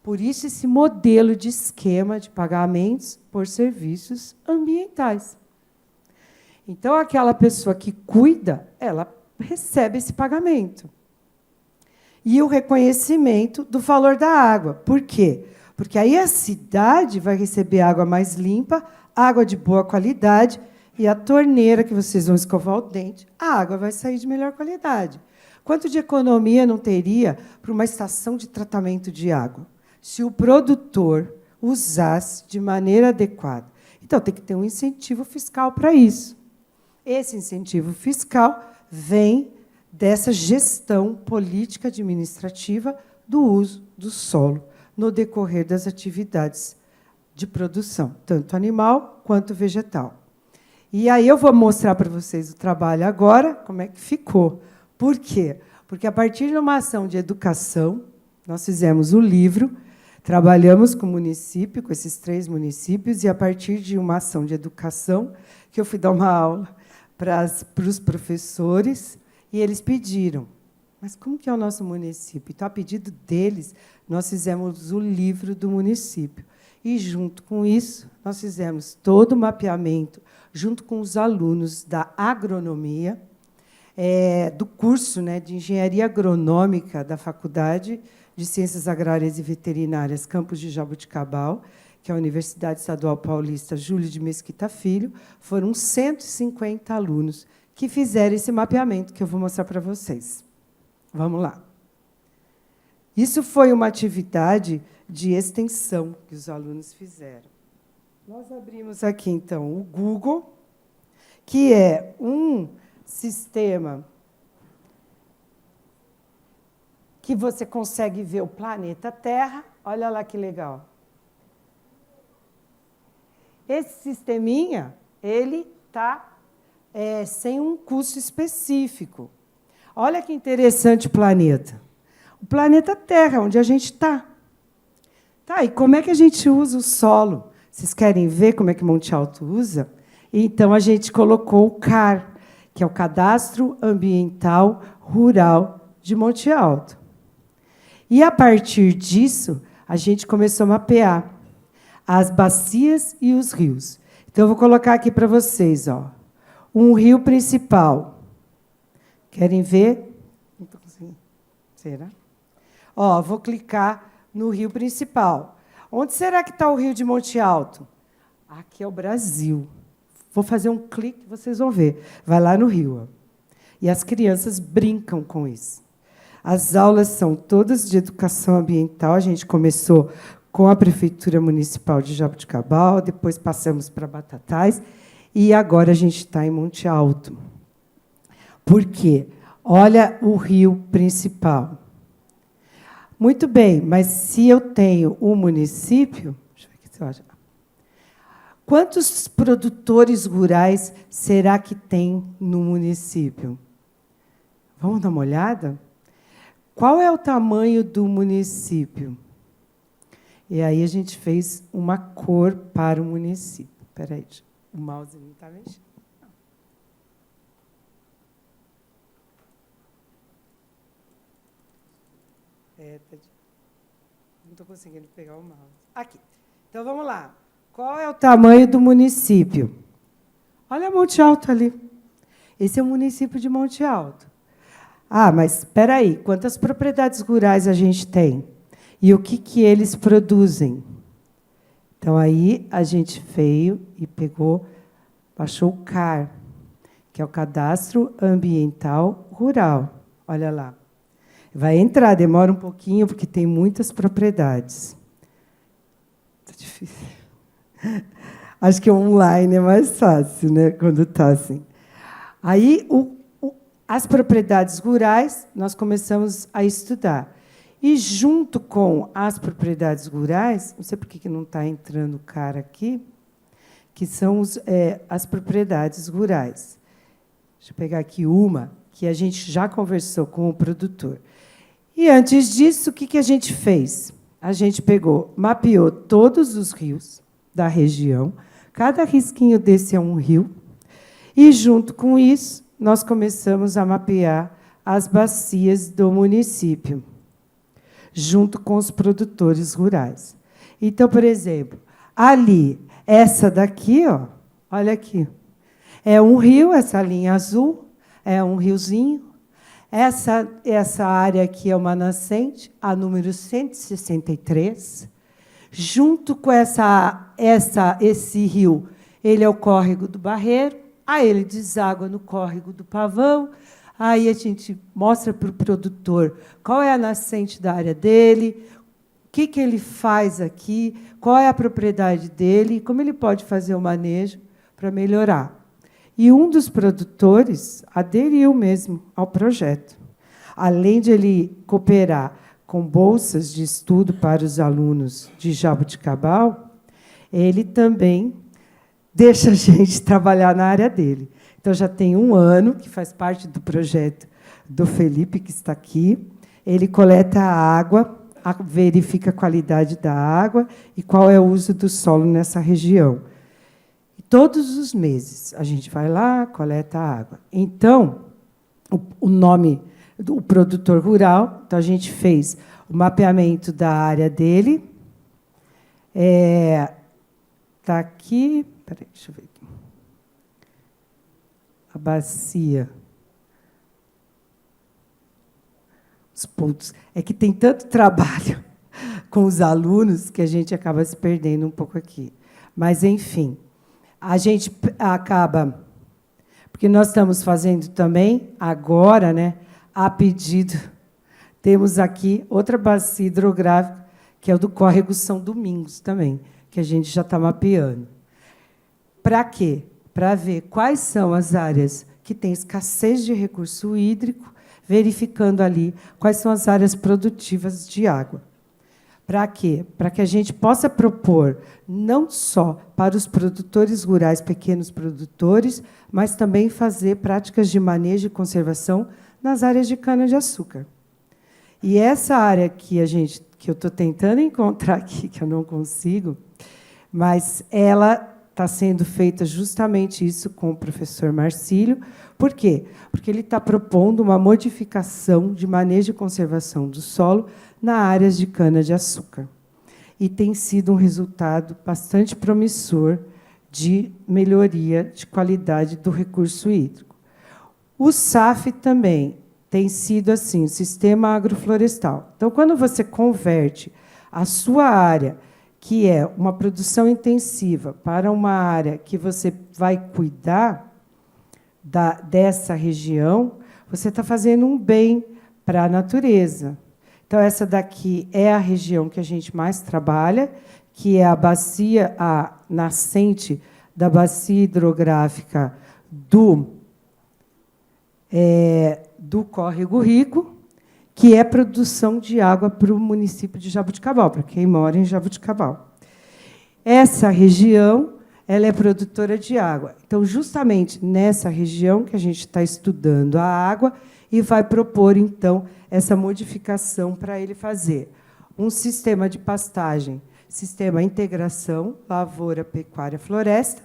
Por isso, esse modelo de esquema de pagamentos por serviços ambientais. Então, aquela pessoa que cuida, ela recebe esse pagamento. E o reconhecimento do valor da água. Por quê? Porque aí a cidade vai receber água mais limpa, água de boa qualidade, e a torneira que vocês vão escovar o dente, a água vai sair de melhor qualidade. Quanto de economia não teria para uma estação de tratamento de água, se o produtor usasse de maneira adequada? Então, tem que ter um incentivo fiscal para isso. Esse incentivo fiscal vem dessa gestão política administrativa do uso do solo no decorrer das atividades de produção, tanto animal quanto vegetal. E aí eu vou mostrar para vocês o trabalho agora, como é que ficou. Por quê? Porque, a partir de uma ação de educação, nós fizemos o livro, trabalhamos com o município, com esses 3 municípios, e, a partir de uma ação de educação, que eu fui dar uma aula para os professores, e eles pediram, mas como que é o nosso município? Então, a pedido deles, nós fizemos o livro do município. E, junto com isso, nós fizemos todo o mapeamento, junto com os alunos da agronomia, do curso, né, de Engenharia Agronômica da Faculdade de Ciências Agrárias e Veterinárias, campus de Jaboticabal, que é a Universidade Estadual Paulista Júlio de Mesquita Filho. Foram 150 alunos que fizeram esse mapeamento, que eu vou mostrar para vocês. Vamos lá. Isso foi uma atividade de extensão que os alunos fizeram. Nós abrimos aqui, então, o Google, que é um sistema que você consegue ver o planeta Terra. Olha lá que legal. Esse sisteminha, ele está sem um custo específico. Olha que interessante o planeta. O planeta Terra, onde a gente está. Tá, e como é que a gente usa o solo? Vocês querem ver como é que Monte Alto usa? Então, a gente colocou o CAR, que é o Cadastro Ambiental Rural de Monte Alto. E, a partir disso, a gente começou a mapear as bacias e os rios. Então, eu vou colocar aqui para vocês, ó, um rio principal. Querem ver? Não estou conseguindo. Será? Ó, vou clicar no rio principal. Onde será que está o rio de Monte Alto? Aqui é o Brasil. Vou fazer um clique, vocês vão ver. Vai lá no rio. Ó. E as crianças brincam com isso. As aulas são todas de educação ambiental. A gente começou com a Prefeitura Municipal de Jaboticabal, depois passamos para Batatais, e agora a gente está em Monte Alto. Por quê? Olha o rio principal. Muito bem, mas se eu tenho um município... Deixa eu ver o que você acha. Quantos produtores rurais será que tem no município? Vamos dar uma olhada? Qual é o tamanho do município? E aí a gente fez uma cor para o município. Espera aí, o mouse não está mexendo. Não estou conseguindo pegar o mouse. Aqui. Então, vamos lá. Qual é o tamanho do município? Olha Monte Alto ali. Esse é o município de Monte Alto. Ah, mas espera aí. Quantas propriedades rurais a gente tem? E o que eles produzem? Então, aí, a gente veio e pegou, baixou o CAR, que é o Cadastro Ambiental Rural. Olha lá. Vai entrar, demora um pouquinho, porque tem muitas propriedades. Está difícil. Acho que online é mais fácil, né, quando está assim. Aí, as propriedades rurais, nós começamos a estudar. E, junto com as propriedades rurais, não sei por que não está entrando o cara aqui, que são as propriedades rurais. Deixa eu pegar aqui uma, que a gente já conversou com o produtor. E, antes disso, o que a gente fez? A gente pegou, mapeou todos os rios da região, cada risquinho desse é um rio, e, junto com isso, nós começamos a mapear as bacias do município, junto com os produtores rurais. Então, por exemplo, ali, essa daqui, ó, olha aqui, é um rio, essa linha azul, é um riozinho. Essa área aqui é uma nascente, a número 163. Junto com esse rio, ele é o córrego do Barreiro, aí ele deságua no córrego do Pavão, aí a gente mostra para o produtor qual é a nascente da área dele, o que ele faz aqui, qual é a propriedade dele, como ele pode fazer o manejo para melhorar. E um dos produtores aderiu mesmo ao projeto. Além de ele cooperar com bolsas de estudo para os alunos de Jaboticabal, ele também deixa a gente trabalhar na área dele. Então, já tem um ano que faz parte do projeto do Felipe, que está aqui. Ele coleta a água, verifica a qualidade da água e qual é o uso do solo nessa região. E todos os meses, a gente vai lá, coleta a água. Então, o nome do produtor rural, então, a gente fez o mapeamento da área dele. Está aqui. Peraí, deixa eu ver aqui. A bacia. Os pontos. É que tem tanto trabalho com os alunos que a gente acaba se perdendo um pouco aqui. Mas, enfim, a gente acaba. Porque nós estamos fazendo também, agora, né, a pedido, temos aqui outra bacia hidrográfica, que é o do Córrego São Domingos também, que a gente já está mapeando. Para quê? Para ver quais são as áreas que têm escassez de recurso hídrico, verificando ali quais são as áreas produtivas de água. Para quê? Para que a gente possa propor, não só para os produtores rurais, pequenos produtores, mas também fazer práticas de manejo e conservação nas áreas de cana-de-açúcar. E essa área que eu estou tentando encontrar aqui, que eu não consigo, mas ela está sendo feita justamente isso com o professor Marcílio. Por quê? Porque ele está propondo uma modificação de manejo e conservação do solo nas áreas de cana-de-açúcar. E tem sido um resultado bastante promissor de melhoria de qualidade do recurso hídrico. O SAF também tem sido assim, o sistema agroflorestal. Então, quando você converte a sua área, que é uma produção intensiva, para uma área que você vai cuidar dessa região, você está fazendo um bem para a natureza. Então, essa daqui é a região que a gente mais trabalha, que é a nascente da bacia hidrográfica do Córrego Rico, que é produção de água para o município de Jaboticabal, para quem mora em Jaboticabal. Essa região ela é produtora de água. Então, justamente nessa região que a gente está estudando a água e vai propor, então, essa modificação para ele fazer um sistema de pastagem, sistema integração, lavoura, pecuária, floresta,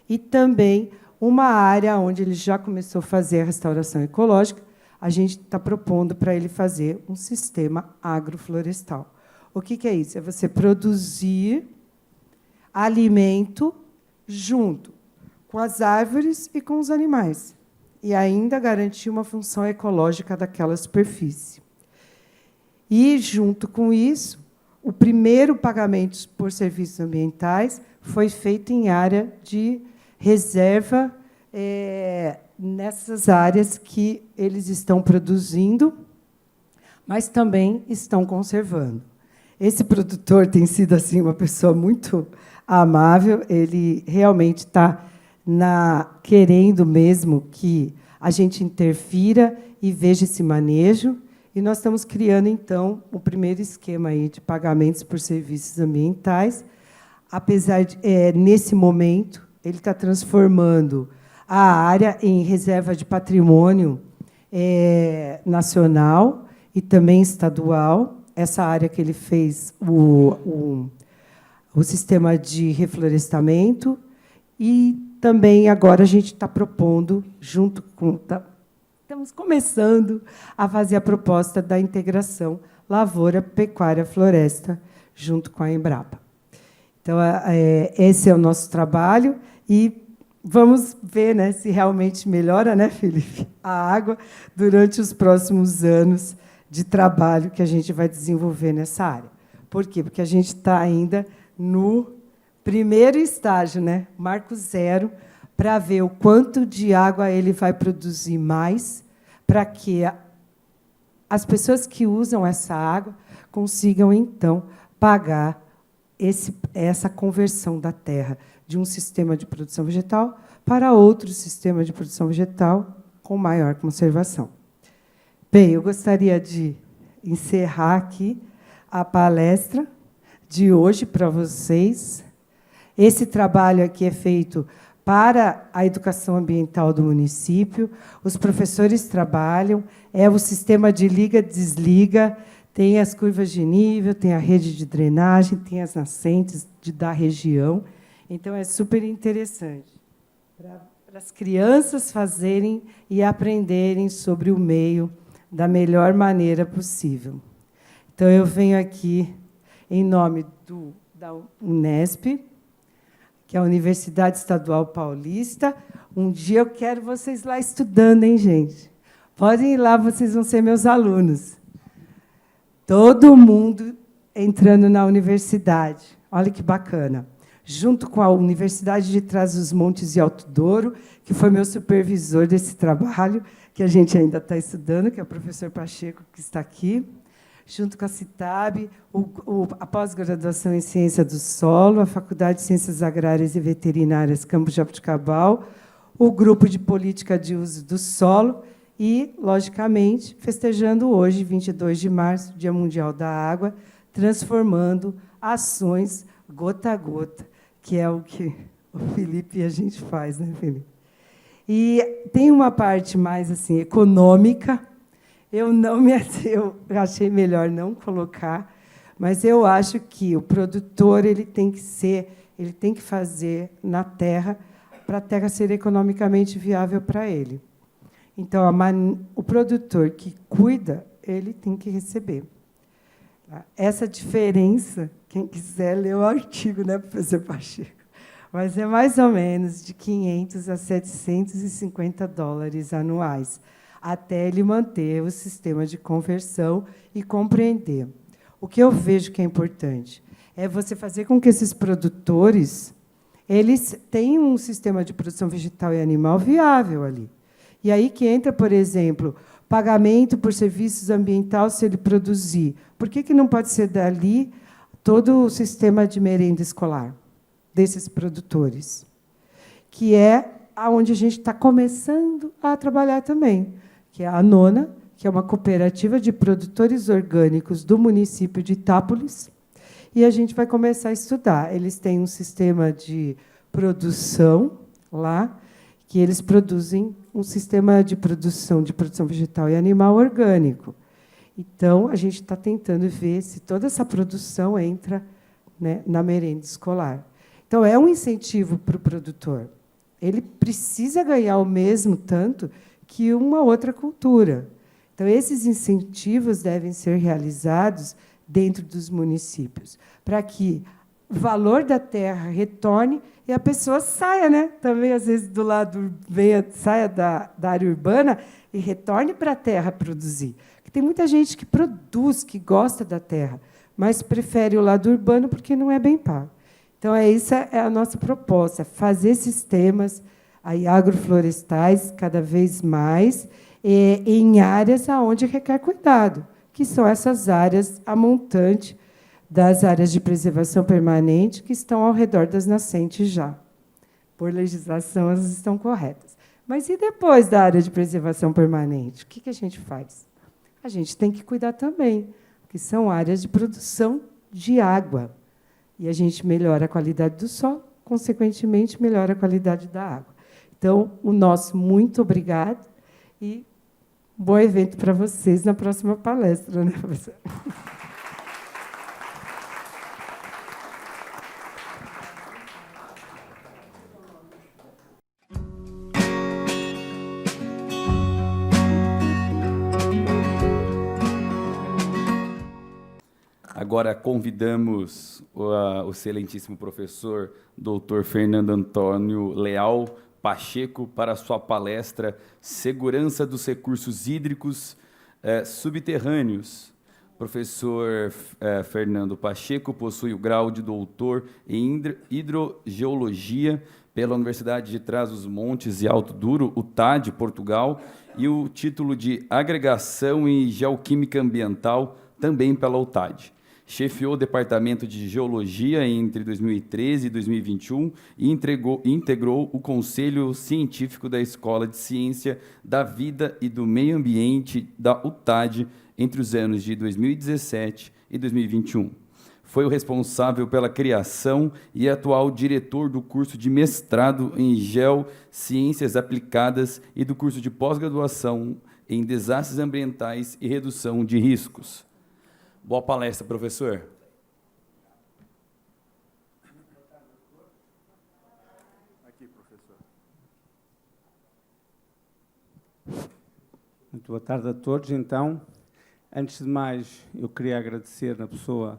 e também uma área onde ele já começou a fazer a restauração ecológica, a gente está propondo para ele fazer um sistema agroflorestal. O que é isso? É você produzir alimento junto com as árvores e com os animais, e ainda garantir uma função ecológica daquela superfície. E, junto com isso, o primeiro pagamento por serviços ambientais foi feito em área de reserva, nessas áreas que eles estão produzindo, mas também estão conservando. Esse produtor tem sido assim uma pessoa muito amável, ele realmente está querendo mesmo que a gente interfira e veja esse manejo, e nós estamos criando, então, o primeiro esquema aí de pagamentos por serviços ambientais. Apesar de, nesse momento, ele está transformando a área em reserva de patrimônio nacional e também estadual. Essa área que ele fez o sistema de reflorestamento, e também agora a gente está propondo, junto com... Estamos começando a fazer a proposta da integração lavoura, pecuária, floresta, junto com a Embrapa. Então, esse é o nosso trabalho, e vamos ver, né, se realmente melhora, né, Felipe, a água durante os próximos anos de trabalho que a gente vai desenvolver nessa área. Por quê? Porque a gente está ainda no primeiro estágio, né, marco zero, para ver o quanto de água ele vai produzir mais, para que as pessoas que usam essa água consigam, então, pagar essa conversão da terra de um sistema de produção vegetal para outro sistema de produção vegetal com maior conservação. Bem, eu gostaria de encerrar aqui a palestra de hoje para vocês. Esse trabalho aqui é feito para a educação ambiental do município. Os professores trabalham, é o sistema de liga-desliga, tem as curvas de nível, tem a rede de drenagem, tem as nascentes da região. Então, é super interessante para as crianças fazerem e aprenderem sobre o meio da melhor maneira possível. Então, eu venho aqui em nome da Unesp, que é a Universidade Estadual Paulista. Um dia eu quero vocês lá estudando, hein, gente? Podem ir lá, vocês vão ser meus alunos. Todo mundo entrando na universidade. Olha que bacana. Junto com a Universidade de Trás-os-Montes e Alto Douro, que foi meu supervisor desse trabalho, que a gente ainda está estudando, que é o professor Pacheco, que está aqui, junto com a CITAB, a pós-graduação em Ciência do Solo, a Faculdade de Ciências Agrárias e Veterinárias Campos Jabuticabal, o Grupo de Política de Uso do Solo e, logicamente, festejando hoje, 22 de março, Dia Mundial da Água, transformando ações gota a gota, que é o que o Felipe e a gente faz, né, Felipe? E tem uma parte mais assim econômica. Eu achei melhor não colocar, mas eu acho que o produtor ele tem que fazer na terra para a terra ser economicamente viável para ele. Então, o produtor que cuida, ele tem que receber. Essa diferença, quem quiser ler o artigo, né, professor Pacheco? Mas é mais ou menos de 500 a 750 dólares anuais, até ele manter o sistema de conversão e compreender. O que eu vejo que é importante é você fazer com que esses produtores eles tenham um sistema de produção vegetal e animal viável ali. E aí que entra, por exemplo, pagamento por serviços ambientais se ele produzir. Por que não pode ser dali todo o sistema de merenda escolar desses produtores? Que é onde a gente está começando a trabalhar também, que é a Nona, que é uma cooperativa de produtores orgânicos do município de Itápolis, e a gente vai começar a estudar. Eles têm um sistema de produção lá, que eles produzem um sistema de produção vegetal e animal orgânico. Então, a gente está tentando ver se toda essa produção entra, né, na merenda escolar. Então, é um incentivo para o produtor. Ele precisa ganhar o mesmo tanto que uma outra cultura. Então, esses incentivos devem ser realizados dentro dos municípios, para que o valor da terra retorne e a pessoa saia, né? Também, às vezes, do lado saia da área urbana e retorne para a terra produzir. Porque tem muita gente que produz, que gosta da terra, mas prefere o lado urbano porque não é bem pago. Então, essa é a nossa proposta, fazer sistemas aí, agroflorestais cada vez mais em áreas onde requer cuidado, que são essas áreas a montante das áreas de preservação permanente que estão ao redor das nascentes já. Por legislação, elas estão corretas. Mas e depois da área de preservação permanente? O que a gente faz? A gente tem que cuidar também, que são áreas de produção de água. E a gente melhora a qualidade do solo, consequentemente, melhora a qualidade da água. Então, o nosso muito obrigado e bom evento para vocês na próxima palestra, né, professor? Agora convidamos o excelentíssimo professor Dr. Fernando Antônio Leal Pacheco para a sua palestra Segurança dos Recursos Hídricos Subterrâneos. Professor Fernando Pacheco possui o grau de doutor em hidrogeologia pela Universidade de Trás-os-Montes e Alto Douro, UTAD, Portugal, e o título de agregação em geoquímica ambiental também pela UTAD. Chefiou o Departamento de Geologia entre 2013 e 2021 e integrou o Conselho Científico da Escola de Ciência da Vida e do Meio Ambiente da UTAD entre os anos de 2017 e 2021. Foi o responsável pela criação e atual diretor do curso de mestrado em Geociências Aplicadas e do curso de pós-graduação em Desastres Ambientais e Redução de Riscos. Boa palestra, professor. Aqui, professor. Muito boa tarde a todos. Então, antes de mais, eu queria agradecer na pessoa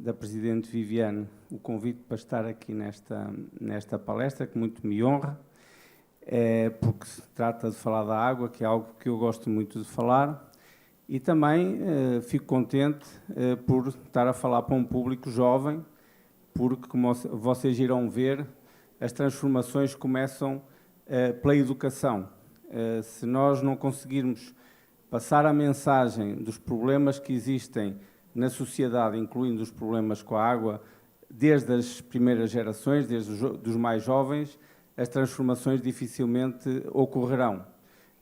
da Presidente Viviane o convite para estar aqui nesta palestra, que muito me honra, porque se trata de falar da água, que é algo que eu gosto muito de falar, e também fico contente por estar a falar para um público jovem, porque, como vocês irão ver, as transformações começam pela educação. Se nós não conseguirmos passar a mensagem dos problemas que existem na sociedade, incluindo os problemas com a água, desde as primeiras gerações, desde os mais jovens, as transformações dificilmente ocorrerão.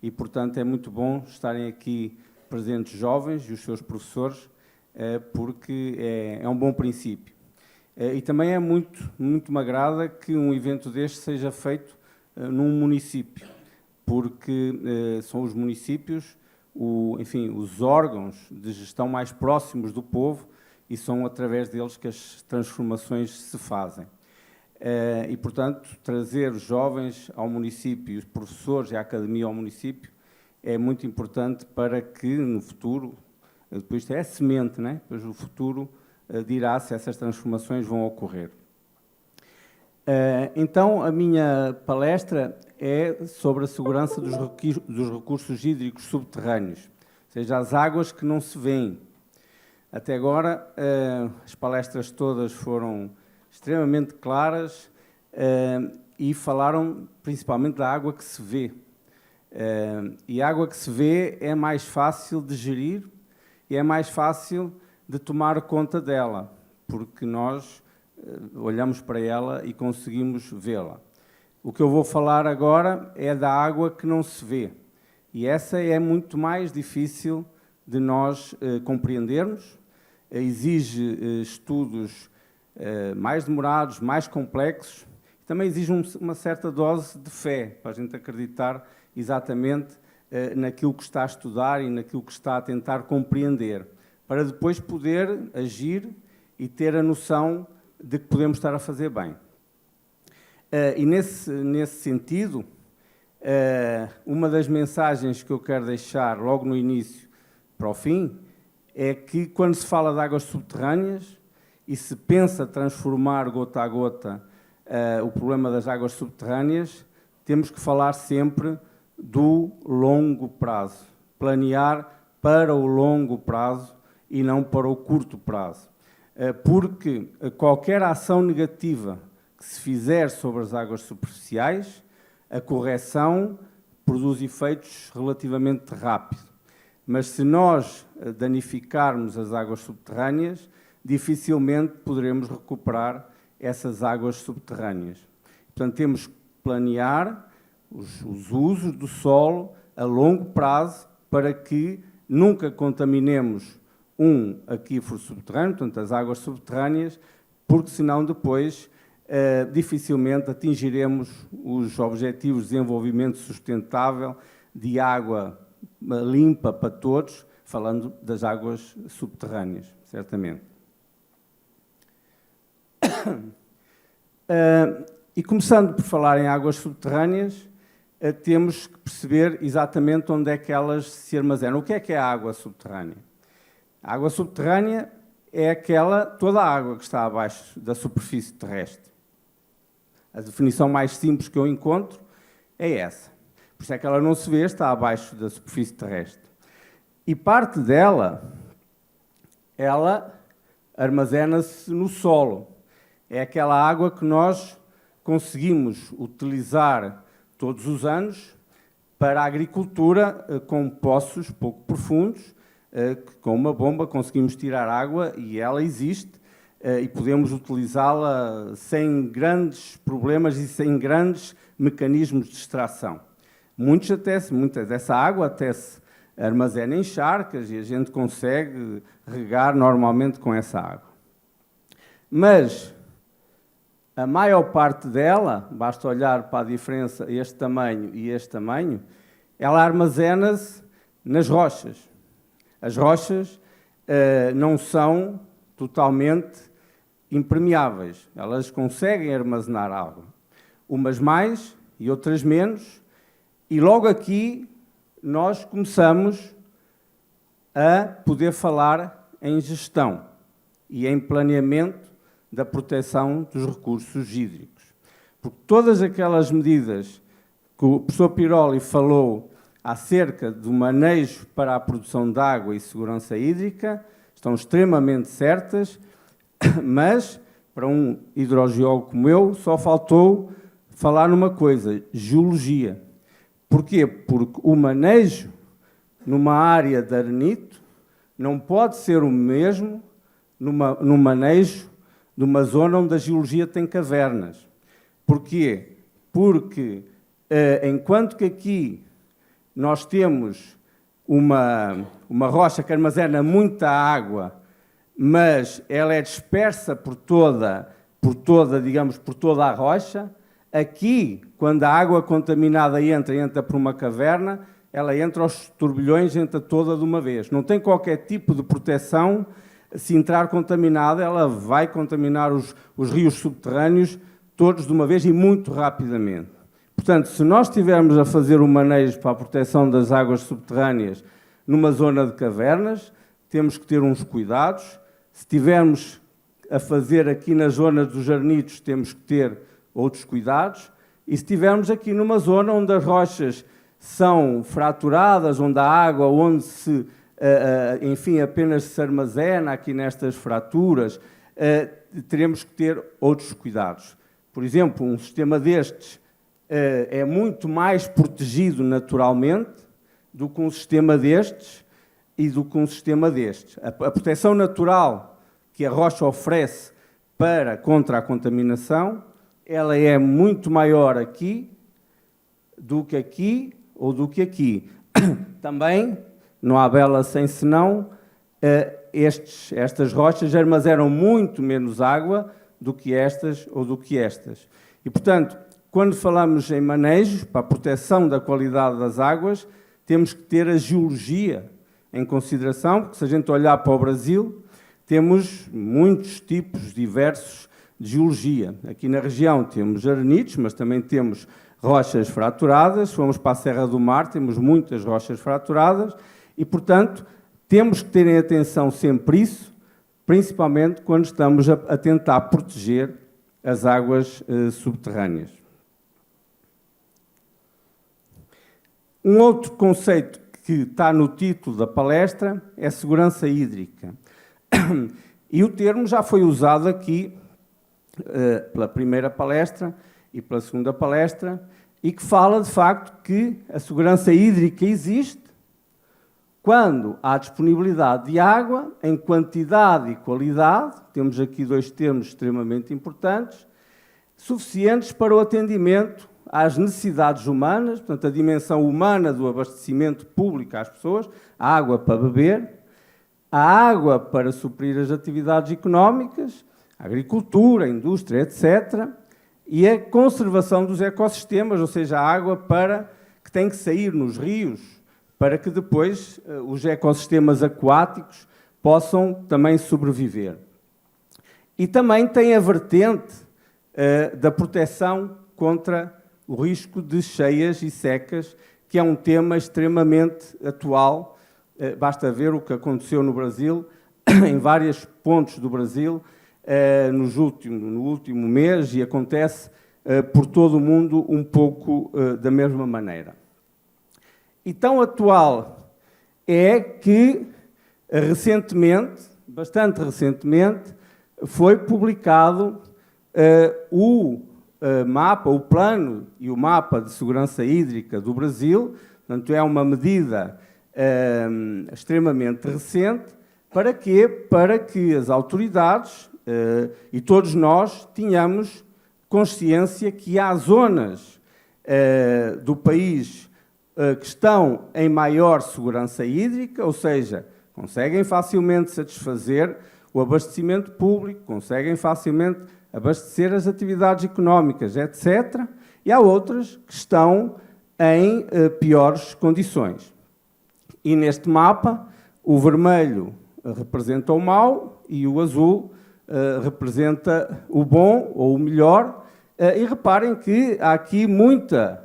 E, portanto, é muito bom estarem aqui presentes jovens e os seus professores, porque é um bom princípio. E também é muito me agrada que um evento deste seja feito num município, porque são os municípios enfim, os órgãos de gestão mais próximos do povo e são através deles que as transformações se fazem. E, portanto, trazer os jovens ao município, os professores e a academia ao município é muito importante para que no futuro, depois isto é a semente, né? Depois o futuro dirá se essas transformações vão ocorrer. Então, a minha palestra é sobre a segurança dos recursos hídricos subterrâneos, ou seja, as águas que não se veem. Até agora, as palestras todas foram extremamente claras e falaram principalmente da água que se vê. E a água que se vê é mais fácil de gerir e é mais fácil de tomar conta dela, porque nós olhamos para ela e conseguimos vê-la. O que eu vou falar agora é da água que não se vê. E essa é muito mais difícil de nós compreendermos, exige estudos mais demorados, mais complexos, também exige uma certa dose de fé, para a gente acreditar exatamente naquilo que está a estudar e naquilo que está a tentar compreender, para depois poder agir e ter a noção de que podemos estar a fazer bem. E nesse sentido, uma das mensagens que eu quero deixar logo no início para o fim é que quando se fala de águas subterrâneas e se pensa transformar gota a gota o problema das águas subterrâneas, temos que falar sempre do longo prazo, planear para o longo prazo e não para o curto prazo. Porque qualquer ação negativa que se fizer sobre as águas superficiais, a correção produz efeitos relativamente rápidos. Mas se nós danificarmos as águas subterrâneas, dificilmente poderemos recuperar essas águas subterrâneas. Portanto, temos que planear os usos do solo a longo prazo para que nunca contaminemos um aquífero subterrâneo, portanto, as águas subterrâneas, porque senão depois dificilmente atingiremos os objetivos de desenvolvimento sustentável de água limpa para todos, falando das águas subterrâneas, certamente. E começando por falar em águas subterrâneas, temos que perceber exatamente onde é que elas se armazenam. O que é a água subterrânea? A água subterrânea é toda a água que está abaixo da superfície terrestre. A definição mais simples que eu encontro é essa. Por isso é que ela não se vê, está abaixo da superfície terrestre. E parte dela, ela armazena-se no solo. É aquela água que nós conseguimos utilizar todos os anos para a agricultura com poços pouco profundos, que com uma bomba conseguimos tirar água e ela existe e podemos utilizá-la sem grandes problemas e sem grandes mecanismos de extração. Muita dessa água até se armazena em charcas e a gente consegue regar normalmente com essa água. mas a maior parte dela, basta olhar para a diferença, este tamanho e este tamanho, ela armazena-se nas rochas. As rochas não são totalmente impermeáveis, elas conseguem armazenar água, umas mais e outras menos, e logo aqui nós começamos a poder falar em gestão e em planeamento da proteção dos recursos hídricos. Porque todas aquelas medidas que o professor Piroli falou acerca do manejo para a produção de água e segurança hídrica estão extremamente certas, mas para um hidrogeólogo como eu só faltou falar numa coisa: geologia. Porquê? Porque o manejo numa área de arenito não pode ser o mesmo no manejo de uma zona onde a geologia tem cavernas. Porquê? Porque enquanto que aqui nós temos uma rocha que armazena muita água, mas ela é dispersa por toda a rocha, aqui, quando a água contaminada entra por uma caverna, ela entra aos turbilhões, entra toda de uma vez. Não tem qualquer tipo de proteção. Se entrar contaminada, ela vai contaminar os rios subterrâneos todos de uma vez e muito rapidamente. Portanto, se nós estivermos a fazer o manejo para a proteção das águas subterrâneas numa zona de cavernas, temos que ter uns cuidados. Se estivermos a fazer aqui na zona dos arenitos, temos que ter outros cuidados. E se estivermos aqui numa zona onde as rochas são fraturadas, onde a água, onde enfim, apenas se armazena aqui nestas fraturas, teremos que ter outros cuidados. Por exemplo, um sistema destes é muito mais protegido naturalmente do que um sistema destes e do que um sistema destes. A proteção natural que a rocha oferece contra a contaminação, ela é muito maior aqui do que aqui ou do que aqui. Também, não há bela sem senão, estas rochas armazenam muito menos água do que estas ou do que estas. E, portanto, quando falamos em manejo para a proteção da qualidade das águas, temos que ter a geologia em consideração, porque se a gente olhar para o Brasil, temos muitos tipos diversos de geologia. Aqui na região temos arenitos, mas também temos rochas fraturadas. Se formos para a Serra do Mar, temos muitas rochas fraturadas e, portanto, temos que ter em atenção sempre isso, principalmente quando estamos a tentar proteger as águas subterrâneas. Um outro conceito que está no título da palestra é segurança hídrica. E o termo já foi usado aqui pela primeira palestra e pela segunda palestra, e que fala, de facto, que a segurança hídrica existe quando há disponibilidade de água em quantidade e qualidade, temos aqui dois termos extremamente importantes, suficientes para o atendimento às necessidades humanas, portanto, a dimensão humana do abastecimento público às pessoas, a água para beber, a água para suprir as atividades económicas, a agricultura, a indústria, etc., e a conservação dos ecossistemas, ou seja, a água que tem que sair nos rios, para que depois os ecossistemas aquáticos possam também sobreviver. E também tem a vertente da proteção contra o risco de cheias e secas, que é um tema extremamente atual. Basta ver o que aconteceu no Brasil, em vários pontos do Brasil, no último mês, e acontece por todo o mundo um pouco da mesma maneira. E tão atual é que recentemente, bastante recentemente, foi publicado o plano e o mapa de segurança hídrica do Brasil. Portanto, é uma medida extremamente recente. Para quê? Para que as autoridades e todos nós tenhamos consciência que há zonas do país que estão em maior segurança hídrica, ou seja, conseguem facilmente satisfazer o abastecimento público, conseguem facilmente abastecer as atividades económicas, etc. E há outras que estão em piores condições. E neste mapa, o vermelho representa o mau e o azul representa o bom ou o melhor. E reparem que há aqui muita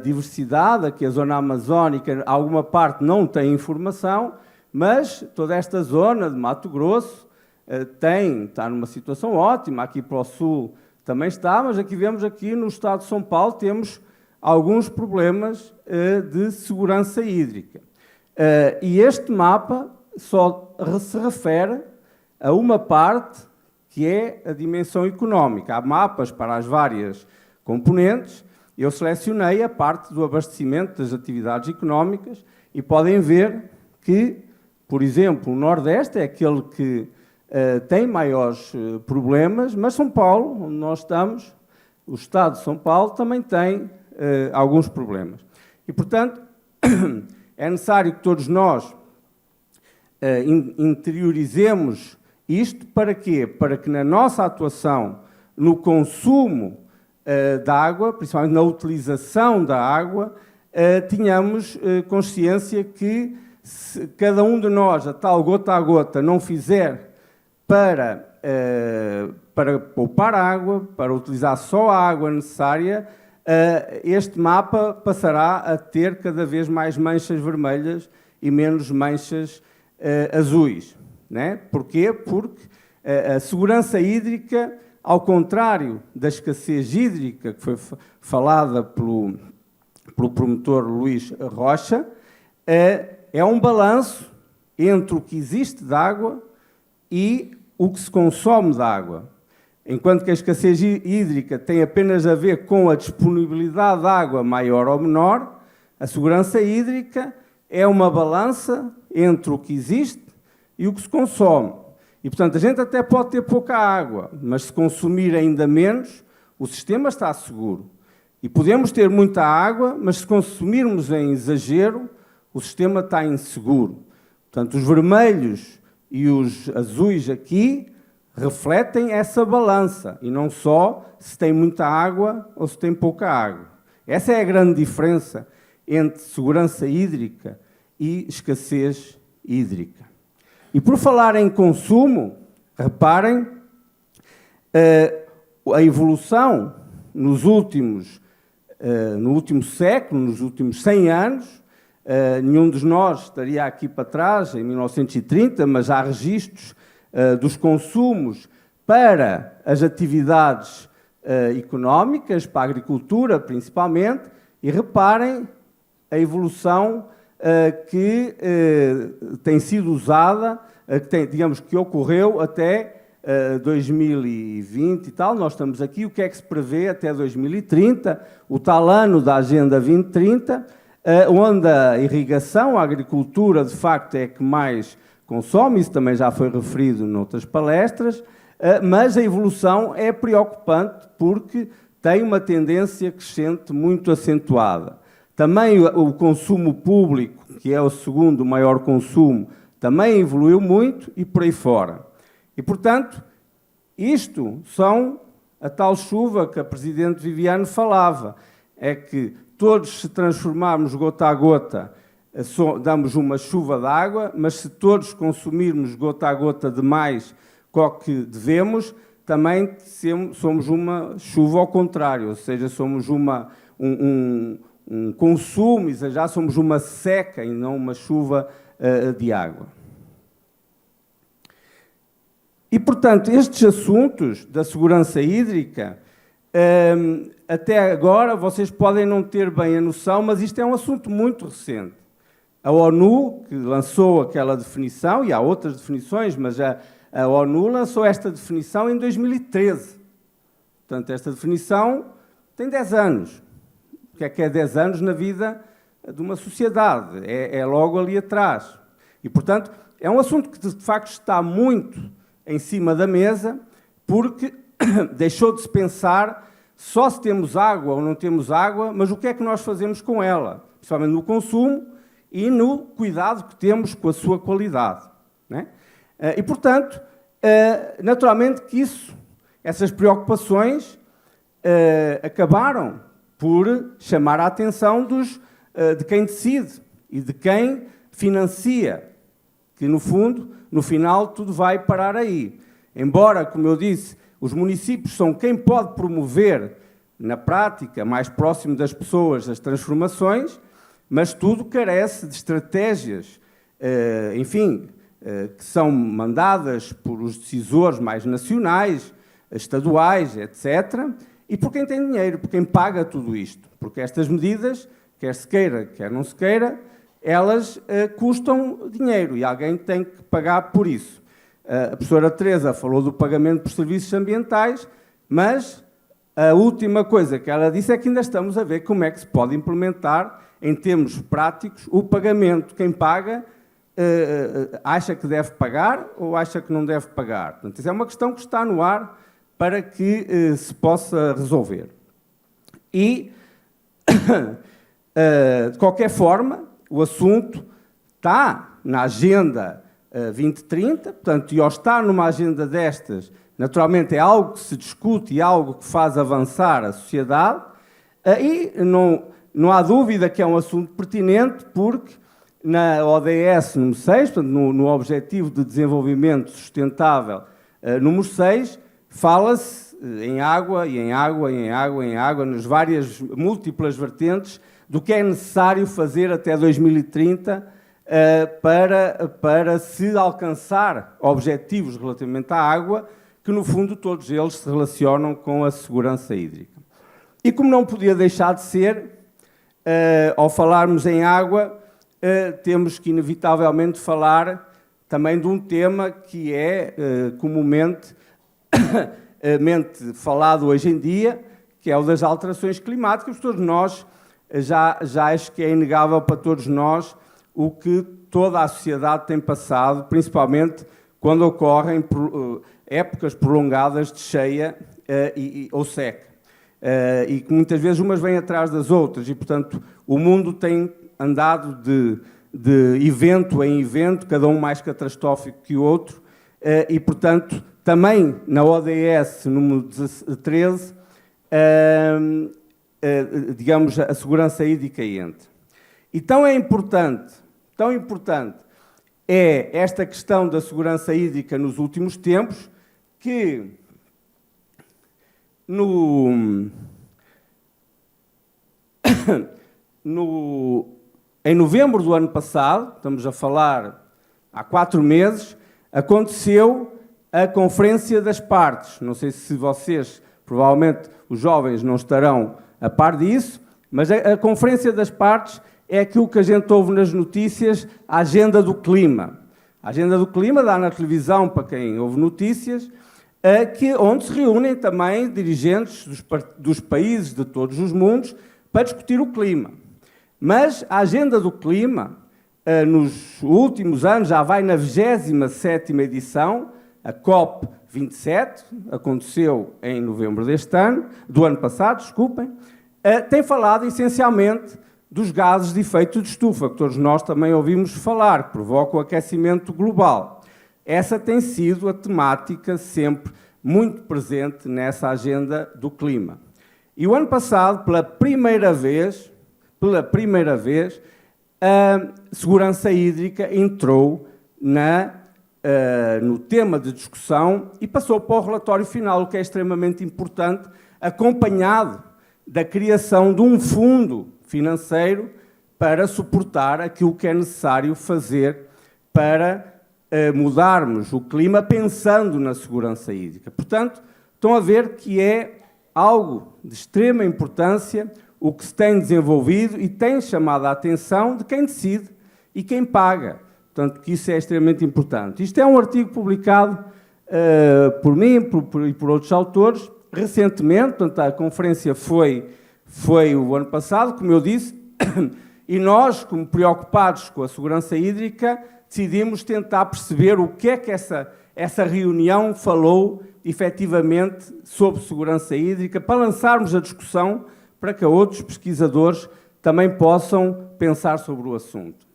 diversidade, aqui a zona amazónica, alguma parte não tem informação, mas toda esta zona de Mato Grosso está numa situação ótima, aqui para o sul também está, mas aqui vemos aqui no estado de São Paulo temos alguns problemas de segurança hídrica. E este mapa só se refere a uma parte que é a dimensão económica. Há mapas para as várias componentes. Eu selecionei a parte do abastecimento das atividades económicas e podem ver que, por exemplo, o Nordeste é aquele que tem maiores problemas, mas São Paulo, onde nós estamos, o estado de São Paulo também tem alguns problemas. E, portanto, é necessário que todos nós interiorizemos isto para quê? Para que na nossa atuação, no consumo da água, principalmente na utilização da água, tenhamos consciência que se cada um de nós, a tal gota a gota, não fizer para poupar água, para utilizar só a água necessária, este mapa passará a ter cada vez mais manchas vermelhas e menos manchas azuis. Né? Porquê? Porque a segurança hídrica, ao contrário da escassez hídrica que foi falada pelo promotor Luís Rocha, é um balanço entre o que existe de água e o que se consome de água. Enquanto que a escassez hídrica tem apenas a ver com a disponibilidade de água maior ou menor, a segurança hídrica é uma balança entre o que existe e o que se consome. E, portanto, a gente até pode ter pouca água, mas se consumir ainda menos, o sistema está seguro. E podemos ter muita água, mas se consumirmos em exagero, o sistema está inseguro. Portanto, os vermelhos e os azuis aqui refletem essa balança, e não só se tem muita água ou se tem pouca água. Essa é a grande diferença entre segurança hídrica e escassez hídrica. E por falar em consumo, reparem, a evolução no último século, nos últimos 100 anos, nenhum de nós estaria aqui para trás, em 1930, mas há registros dos consumos para as atividades económicas, para a agricultura principalmente, e reparem a evolução que tem sido usada, digamos que ocorreu até 2020 e tal. Nós estamos aqui, o que é que se prevê até 2030, o tal ano da Agenda 2030, onde a irrigação, a agricultura, de facto, é que mais consome, isso também já foi referido noutras palestras, mas a evolução é preocupante porque tem uma tendência crescente muito acentuada. Também o consumo público, que é o segundo maior consumo, também evoluiu muito e por aí fora. E, portanto, isto são a tal chuva que a Presidente Viviane falava, é que todos se transformarmos gota a gota, damos uma chuva de água, mas se todos consumirmos gota a gota demais com que devemos, também somos uma chuva ao contrário, ou seja, somos um consumo, já somos uma seca e não uma chuva de água. E, portanto, estes assuntos da segurança hídrica, até agora, vocês podem não ter bem a noção, mas isto é um assunto muito recente. A ONU, que lançou aquela definição, e há outras definições, mas a ONU lançou esta definição em 2013. Portanto, esta definição tem 10 anos. O que é 10 anos na vida de uma sociedade? É logo ali atrás. E, portanto, é um assunto que, de facto, está muito em cima da mesa, porque deixou de se pensar só se temos água ou não temos água, mas o que é que nós fazemos com ela? Principalmente no consumo e no cuidado que temos com a sua qualidade. Né? E, portanto, naturalmente que essas preocupações acabaram por chamar a atenção de quem decide e de quem financia, que, no fundo, no final, tudo vai parar aí. Embora, como eu disse, os municípios são quem pode promover, na prática, mais próximo das pessoas, as transformações, mas tudo carece de estratégias, enfim, que são mandadas por os decisores mais nacionais, estaduais, etc., e por quem tem dinheiro, por quem paga tudo isto. Porque estas medidas, quer se queira, quer não se queira, elas custam dinheiro e alguém tem que pagar por isso. A professora Teresa falou do pagamento por serviços ambientais, mas a última coisa que ela disse é que ainda estamos a ver como é que se pode implementar, em termos práticos, o pagamento. Quem paga acha que deve pagar ou acha que não deve pagar. Portanto, isso é uma questão que está no ar para que se possa resolver. E, de qualquer forma, o assunto está na Agenda 2030, portanto, e ao estar numa agenda destas, naturalmente é algo que se discute e algo que faz avançar a sociedade, e não há dúvida que é um assunto pertinente, porque na ODS número 6, portanto, no Objetivo de Desenvolvimento Sustentável número 6, fala-se em água, e em água, e em água, e em água, nas várias múltiplas vertentes, do que é necessário fazer até 2030 para se alcançar objetivos relativamente à água, que no fundo todos eles se relacionam com a segurança hídrica. E como não podia deixar de ser, ao falarmos em água, temos que inevitavelmente falar também de um tema que é comumente falado hoje em dia, que é o das alterações climáticas. Todos nós, já acho que é inegável para todos nós o que toda a sociedade tem passado, principalmente quando ocorrem épocas prolongadas de cheia ou seca. E que muitas vezes umas vêm atrás das outras e, portanto, o mundo tem andado de evento em evento, cada um mais catastrófico que o outro, e, portanto, também na ODS número 13, digamos, a segurança hídrica entra. E tão importante é esta questão da segurança hídrica nos últimos tempos, que em novembro do ano passado, estamos a falar há 4 meses, aconteceu a Conferência das Partes. Não sei se vocês, provavelmente os jovens não estarão a par disso, mas a Conferência das Partes é aquilo que a gente ouve nas notícias, a Agenda do Clima. A Agenda do Clima dá na televisão, para quem ouve notícias, onde se reúnem também dirigentes dos países de todos os mundos para discutir o clima. Mas a Agenda do Clima, nos últimos anos, já vai na 27ª edição, a COP27, aconteceu em novembro do ano passado, desculpem, tem falado essencialmente dos gases de efeito de estufa, que todos nós também ouvimos falar, que provocam o aquecimento global. Essa tem sido a temática sempre muito presente nessa agenda do clima. E o ano passado, pela primeira vez, a segurança hídrica entrou no tema de discussão e passou para o relatório final, o que é extremamente importante, acompanhado da criação de um fundo financeiro para suportar aquilo que é necessário fazer para mudarmos o clima pensando na segurança hídrica. Portanto, estão a ver que é algo de extrema importância o que se tem desenvolvido e tem chamado a atenção de quem decide e quem paga. Portanto, que isso é extremamente importante. Isto é um artigo publicado por mim e por outros autores recentemente, portanto, a conferência foi o ano passado, como eu disse, e nós, como preocupados com a segurança hídrica, decidimos tentar perceber o que é que essa reunião falou efetivamente sobre segurança hídrica, para lançarmos a discussão para que outros pesquisadores também possam pensar sobre o assunto.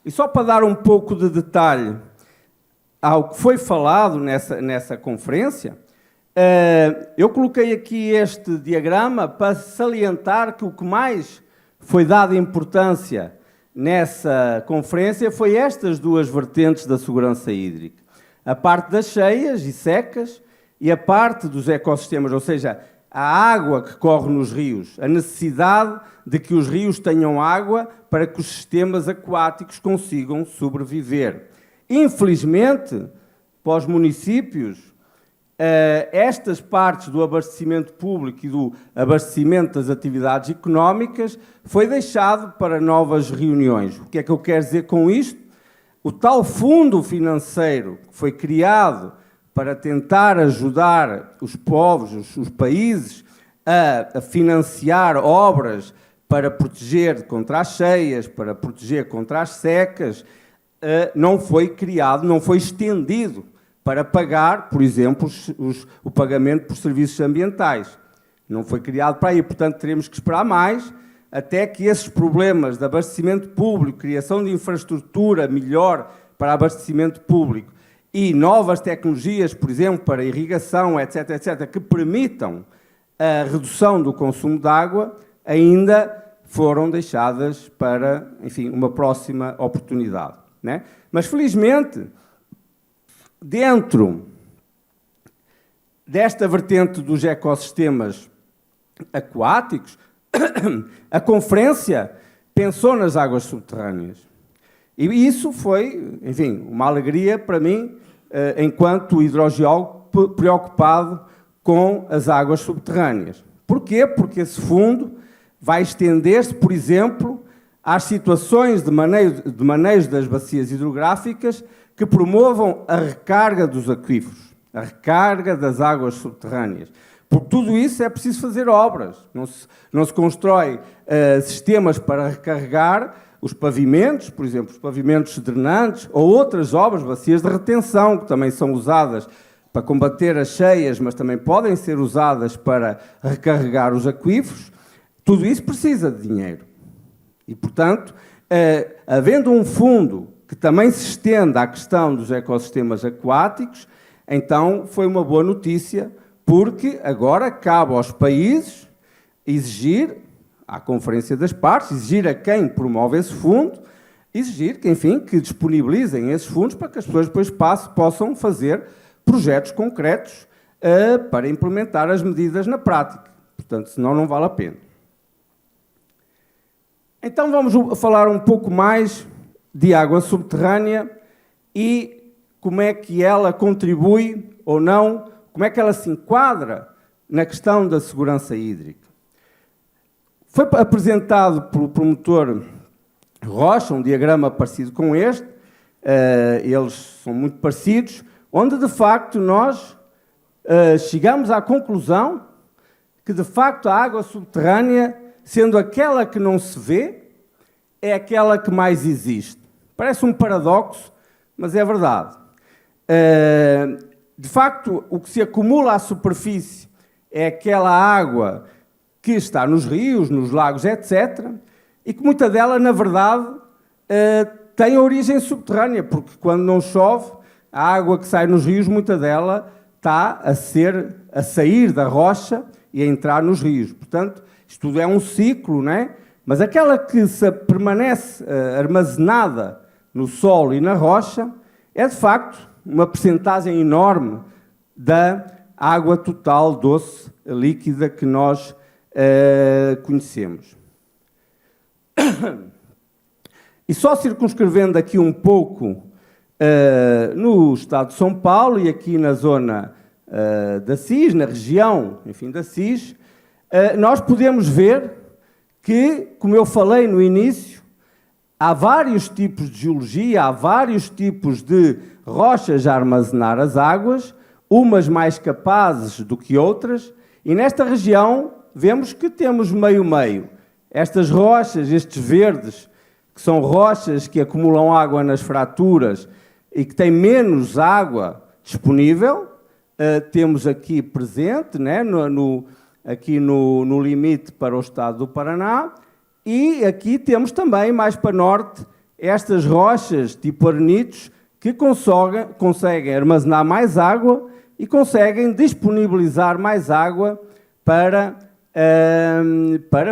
E só para dar um pouco de detalhe ao que foi falado nessa conferência, eu coloquei aqui este diagrama para salientar que o que mais foi dado importância nessa conferência foi estas duas vertentes da segurança hídrica. A parte das cheias e secas e a parte dos ecossistemas, ou seja, a água que corre nos rios, a necessidade de que os rios tenham água para que os sistemas aquáticos consigam sobreviver. Infelizmente, para os municípios, estas partes do abastecimento público e do abastecimento das atividades económicas foi deixado para novas reuniões. O que é que eu quero dizer com isto? O tal fundo financeiro que foi criado para tentar ajudar os povos, os países, a financiar obras para proteger contra as cheias, para proteger contra as secas, não foi criado, não foi estendido para pagar, por exemplo, o pagamento por serviços ambientais. Não foi criado para aí, portanto, teremos que esperar mais até que esses problemas de abastecimento público, criação de infraestrutura melhor para abastecimento público e novas tecnologias, por exemplo, para irrigação, etc., etc., que permitam a redução do consumo de água, ainda foram deixadas para, enfim, uma próxima oportunidade, né? Mas, felizmente, dentro desta vertente dos ecossistemas aquáticos, a conferência pensou nas águas subterrâneas. E isso foi, enfim, uma alegria para mim, enquanto hidrogeólogo preocupado com as águas subterrâneas. Porquê? Porque esse fundo vai estender-se, por exemplo, às situações de manejo das bacias hidrográficas que promovam a recarga dos aquíferos, a recarga das águas subterrâneas. Por tudo isso é preciso fazer obras. Não se constrói sistemas para recarregar os pavimentos, por exemplo, os pavimentos drenantes, ou outras obras, bacias de retenção, que também são usadas para combater as cheias, mas também podem ser usadas para recarregar os aquíferos. Tudo isso precisa de dinheiro. E, portanto, havendo um fundo que também se estende à questão dos ecossistemas aquáticos, então foi uma boa notícia, porque agora cabe aos países exigir, à Conferência das Partes, exigir a quem promove esse fundo, exigir que, enfim, que disponibilizem esses fundos para que as pessoas depois possam fazer projetos concretos para implementar as medidas na prática. Portanto, senão não vale a pena. Então vamos falar um pouco mais de água subterrânea e como é que ela contribui ou não, como é que ela se enquadra na questão da segurança hídrica. Foi apresentado pelo promotor Rocha um diagrama parecido com este, eles são muito parecidos, onde de facto nós chegamos à conclusão que de facto a água subterrânea, sendo aquela que não se vê, é aquela que mais existe. Parece um paradoxo, mas é verdade. De facto, o que se acumula à superfície é aquela água que está nos rios, nos lagos, etc., e que muita dela, na verdade, tem origem subterrânea, porque quando não chove, a água que sai nos rios, muita dela está a sair da rocha e a entrar nos rios. Portanto, isto tudo é um ciclo, não é? Mas aquela que permanece armazenada no solo e na rocha é, de facto, uma percentagem enorme da água total doce líquida que nós conhecemos. E só circunscrevendo aqui um pouco no estado de São Paulo e aqui na zona da Cis, na região, enfim, da Cis, nós podemos ver que, como eu falei no início, há vários tipos de geologia, há vários tipos de rochas a armazenar as águas, umas mais capazes do que outras, e nesta região vemos que temos meio-meio. Estas rochas, estes verdes, que são rochas que acumulam água nas fraturas e que têm menos água disponível, temos aqui presente, né, aqui no limite para o estado do Paraná, e aqui temos também, mais para norte, estas rochas tipo arenitos que conseguem armazenar mais água e conseguem disponibilizar mais água para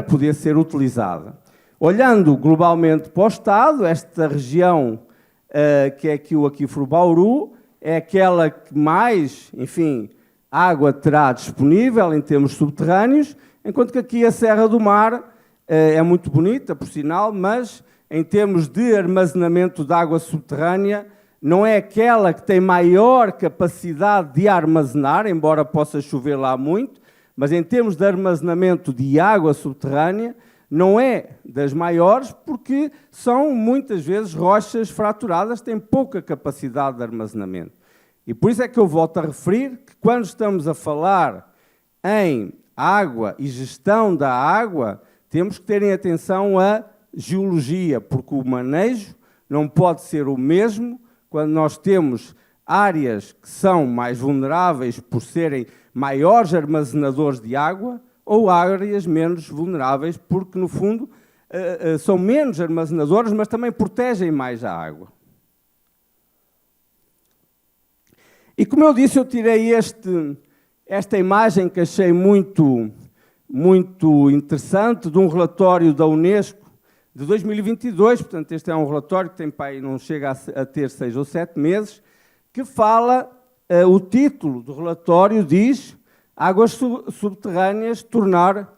poder ser utilizada. Olhando globalmente para o Estado, esta região, que é aqui o Aquífero-Bauru, é aquela que mais, enfim, água terá disponível em termos subterrâneos, enquanto que aqui a Serra do Mar é muito bonita, por sinal, mas em termos de armazenamento de água subterrânea, não é aquela que tem maior capacidade de armazenar, embora possa chover lá muito, mas em termos de armazenamento de água subterrânea, não é das maiores, porque são muitas vezes rochas fraturadas, têm pouca capacidade de armazenamento. E por isso é que eu volto a referir que quando estamos a falar em água e gestão da água, temos que ter em atenção a geologia, porque o manejo não pode ser o mesmo quando nós temos áreas que são mais vulneráveis por serem maiores armazenadores de água ou áreas menos vulneráveis porque, no fundo, são menos armazenadoras, mas também protegem mais a água. E como eu disse, eu tirei esta imagem que achei muito interessante de um relatório da Unesco de 2022, portanto este é um relatório que tem, não chega a ter 6 ou 7 meses, que fala, o título do relatório diz águas subterrâneas tornar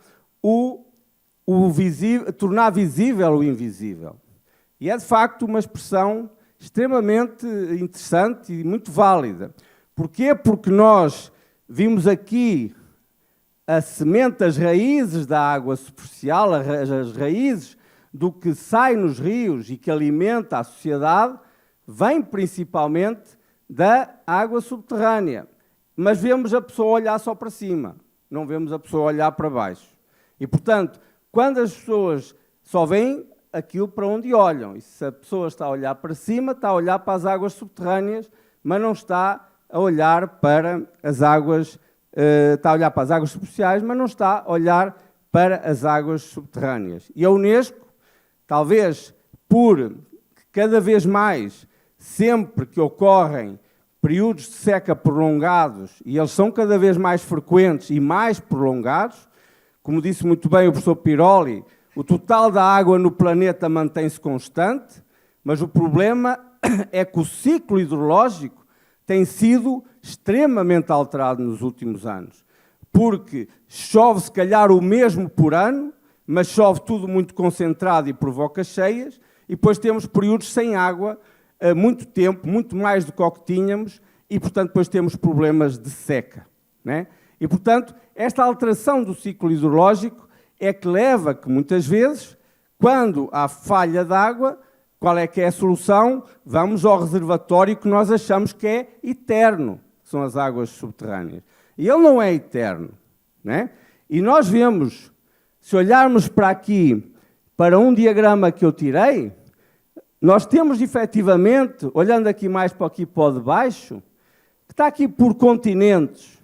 visível o invisível. E é de facto uma expressão extremamente interessante e muito válida. Porquê? Porque nós vimos aqui a semente, as raízes da água superficial, as raízes do que sai nos rios e que alimenta a sociedade, vem principalmente da água subterrânea. Mas vemos a pessoa olhar só para cima, não vemos a pessoa olhar para baixo. E, portanto, quando as pessoas só veem aquilo para onde olham, e se a pessoa está a olhar para cima, está a olhar para as águas subterrâneas, mas não está a olhar para as águas, está a olhar para as águas superficiais, mas não está a olhar para as águas subterrâneas. E a Unesco, talvez por cada vez mais, sempre que ocorrem períodos de seca prolongados, e eles são cada vez mais frequentes e mais prolongados, como disse muito bem o professor Piroli, o total da água no planeta mantém-se constante, mas o problema é que o ciclo hidrológico tem sido extremamente alterado nos últimos anos, porque chove se calhar o mesmo por ano, mas chove tudo muito concentrado e provoca cheias, e depois temos períodos sem água, muito tempo, muito mais do que o que tínhamos, e, portanto, depois temos problemas de seca, né? E, portanto, esta alteração do ciclo hidrológico é que leva que, muitas vezes, quando há falha de água, qual é que é a solução? Vamos ao reservatório que nós achamos que é eterno, que são as águas subterrâneas. E ele não é eterno, né? E nós vemos, se olharmos para aqui, para um diagrama que eu tirei, nós temos, efetivamente, olhando aqui mais para aqui para o de baixo, que está aqui por continentes,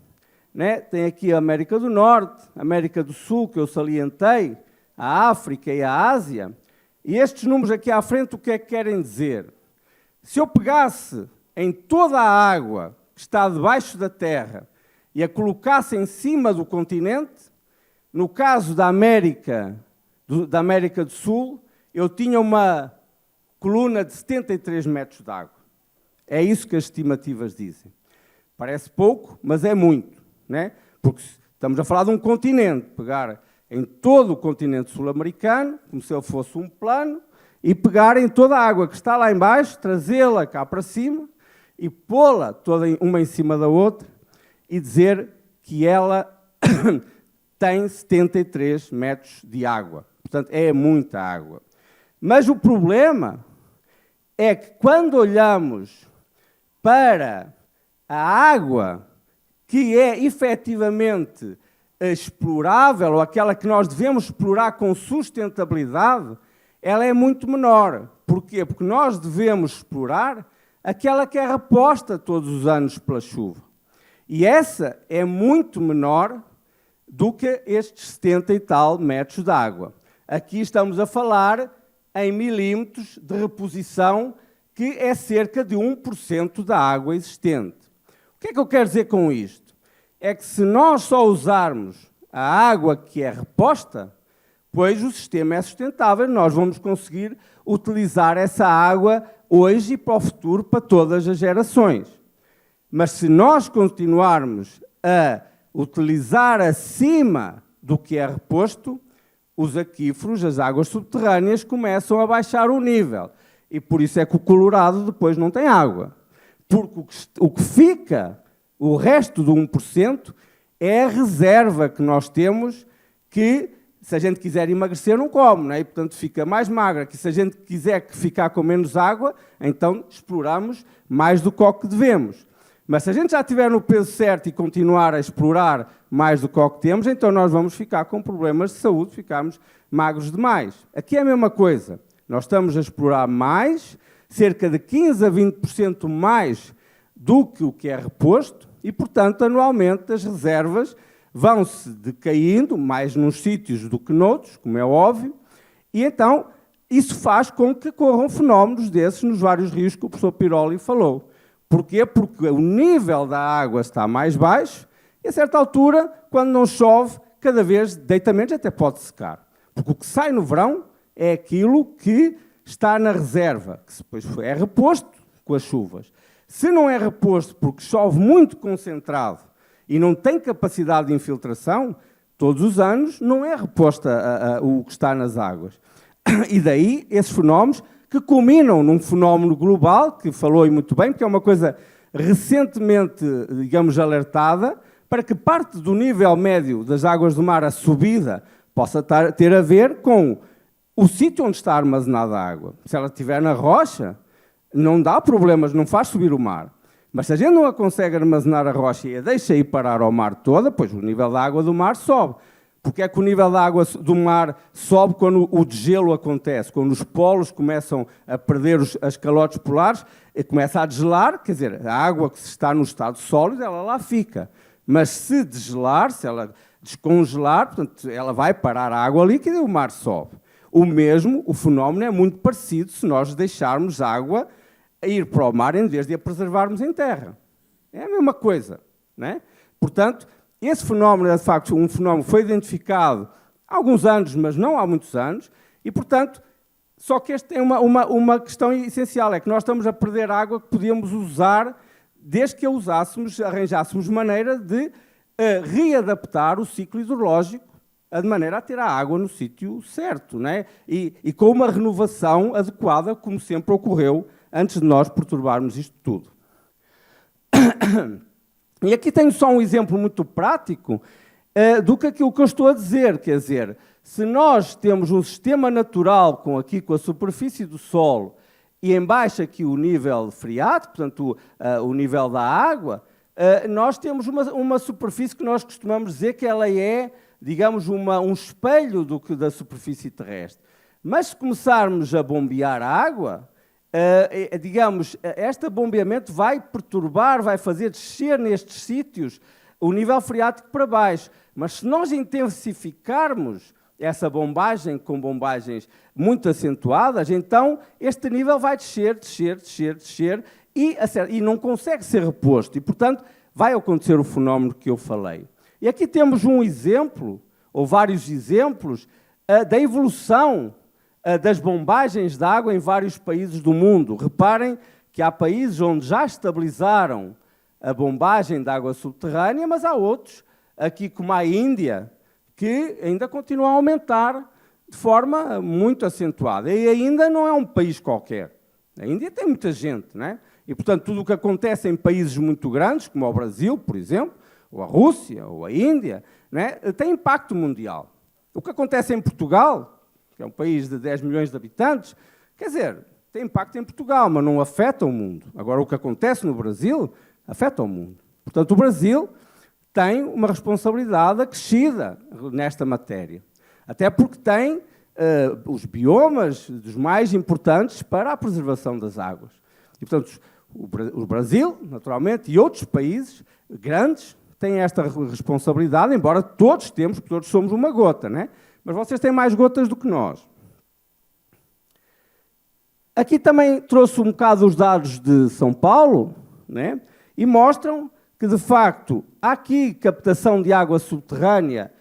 né? Tem aqui a América do Norte, a América do Sul, que eu salientei, a África e a Ásia. E estes números aqui à frente, o que é que querem dizer? Se eu pegasse em toda a água que está debaixo da Terra e a colocasse em cima do continente, no caso da América do Sul, eu tinha uma coluna de 73 metros de água. É isso que as estimativas dizem. Parece pouco, mas é muito, né? Porque estamos a falar de um continente, pegar em todo o continente sul-americano, como se ele fosse um plano, e pegar em toda a água que está lá embaixo, trazê-la cá para cima e pô-la toda uma em cima da outra e dizer que ela tem 73 metros de água. Portanto, é muita água. Mas o problema é que quando olhamos para a água que é efetivamente explorável, ou aquela que nós devemos explorar com sustentabilidade, ela é muito menor. Porquê? Porque nós devemos explorar aquela que é reposta todos os anos pela chuva. E essa é muito menor do que estes 70 e tal metros de água. Aqui estamos a falar em milímetros de reposição, que é cerca de 1% da água existente. O que é que eu quero dizer com isto? É que se nós só usarmos a água que é reposta, pois o sistema é sustentável, nós vamos conseguir utilizar essa água hoje e para o futuro, para todas as gerações. Mas se nós continuarmos a utilizar acima do que é reposto, os aquíferos, as águas subterrâneas, começam a baixar o nível. E por isso é que o Colorado depois não tem água. Porque o que fica, o resto do 1%, é a reserva que nós temos que, se a gente quiser emagrecer, não come, não é? E, portanto, fica mais magra. Que se a gente quiser ficar com menos água, então exploramos mais do que o que devemos. Mas se a gente já estiver no peso certo e continuar a explorar mais do que o que temos, então nós vamos ficar com problemas de saúde, ficamos magros demais. Aqui é a mesma coisa. Nós estamos a explorar mais, cerca de 15% a 20% mais do que o que é reposto e, portanto, anualmente as reservas vão-se decaindo, mais nos sítios do que noutros, como é óbvio, e então isso faz com que ocorram fenómenos desses nos vários rios que o professor Piroli falou. Porquê? Porque o nível da água está mais baixo e, a certa altura, quando não chove, cada vez deita menos, até pode secar. Porque o que sai no verão é aquilo que está na reserva, que depois é reposto com as chuvas. Se não é reposto porque chove muito concentrado e não tem capacidade de infiltração, todos os anos não é reposta o que está nas águas. E daí esses fenómenos que culminam num fenómeno global, que falou e muito bem, porque é uma coisa recentemente, digamos, alertada, para que parte do nível médio das águas do mar, a subida, possa ter a ver com o sítio onde está armazenada a água. Se ela estiver na rocha, não dá problemas, não faz subir o mar. Mas se a gente não a consegue armazenar a rocha e a deixa ir parar ao mar toda, pois o nível da água do mar sobe. Porque é que o nível da água do mar sobe quando o degelo acontece, quando os polos começam a perder as calotes polares, e começa a desgelar, quer dizer, a água que está no estado sólido, ela lá fica. Mas se desgelar, se ela descongelar, portanto, ela vai parar a água líquida e o mar sobe. O fenómeno é muito parecido se nós deixarmos água ir para o mar em vez de a preservarmos em terra. É a mesma coisa, não é? Portanto, esse fenómeno é, de facto, um fenómeno que foi identificado há alguns anos, mas não há muitos anos, e, portanto, só que este tem uma questão essencial, é que nós estamos a perder água que podíamos usar desde que a usássemos, arranjássemos maneira de readaptar o ciclo hidrológico de maneira a ter a água no sítio certo, não é? E com uma renovação adequada, como sempre ocorreu antes de nós perturbarmos isto tudo. E aqui tenho só um exemplo muito prático do que aquilo que eu estou a dizer, quer dizer, se nós temos um sistema natural com a superfície do solo e em baixo aqui o nível freático, portanto o nível da água, nós temos uma superfície que nós costumamos dizer que ela é, digamos, um espelho da superfície terrestre. Mas se começarmos a bombear a água, digamos, este bombeamento vai perturbar, vai fazer descer nestes sítios o nível freático para baixo. Mas se nós intensificarmos essa bombagem com bombagens muito acentuadas, então este nível vai descer e não consegue ser reposto. E, portanto, vai acontecer o fenómeno que eu falei. E aqui temos um exemplo, ou vários exemplos, da evolução das bombagens de água em vários países do mundo. Reparem que há países onde já estabilizaram a bombagem de água subterrânea, mas há outros, aqui como a Índia, que ainda continuam a aumentar de forma muito acentuada. E ainda não é um país qualquer. A Índia tem muita gente, não é? E, portanto, tudo o que acontece em países muito grandes, como o Brasil, por exemplo, ou a Rússia, ou a Índia, não é? Tem impacto mundial. O que acontece em Portugal, que é um país de 10 milhões de habitantes, quer dizer, tem impacto em Portugal, mas não afeta o mundo. Agora, o que acontece no Brasil afeta o mundo. Portanto, o Brasil tem uma responsabilidade acrescida nesta matéria. Até porque tem os biomas dos mais importantes para a preservação das águas. E, portanto, o Brasil, naturalmente, e outros países grandes têm esta responsabilidade, embora todos temos, porque todos somos uma gota, não é? Mas vocês têm mais gotas do que nós. Aqui também trouxe um bocado os dados de São Paulo, né? E mostram que, de facto, há aqui captação de água subterrânea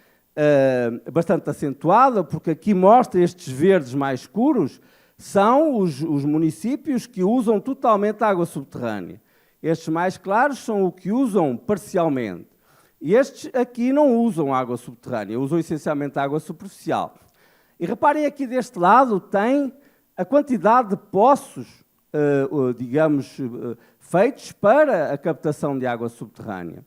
bastante acentuada, porque aqui mostra estes verdes mais escuros, são os municípios que usam totalmente a água subterrânea. Estes mais claros são o que usam parcialmente. E estes aqui não usam água subterrânea, usam essencialmente água superficial. E reparem aqui deste lado, tem a quantidade de poços, digamos, feitos para a captação de água subterrânea.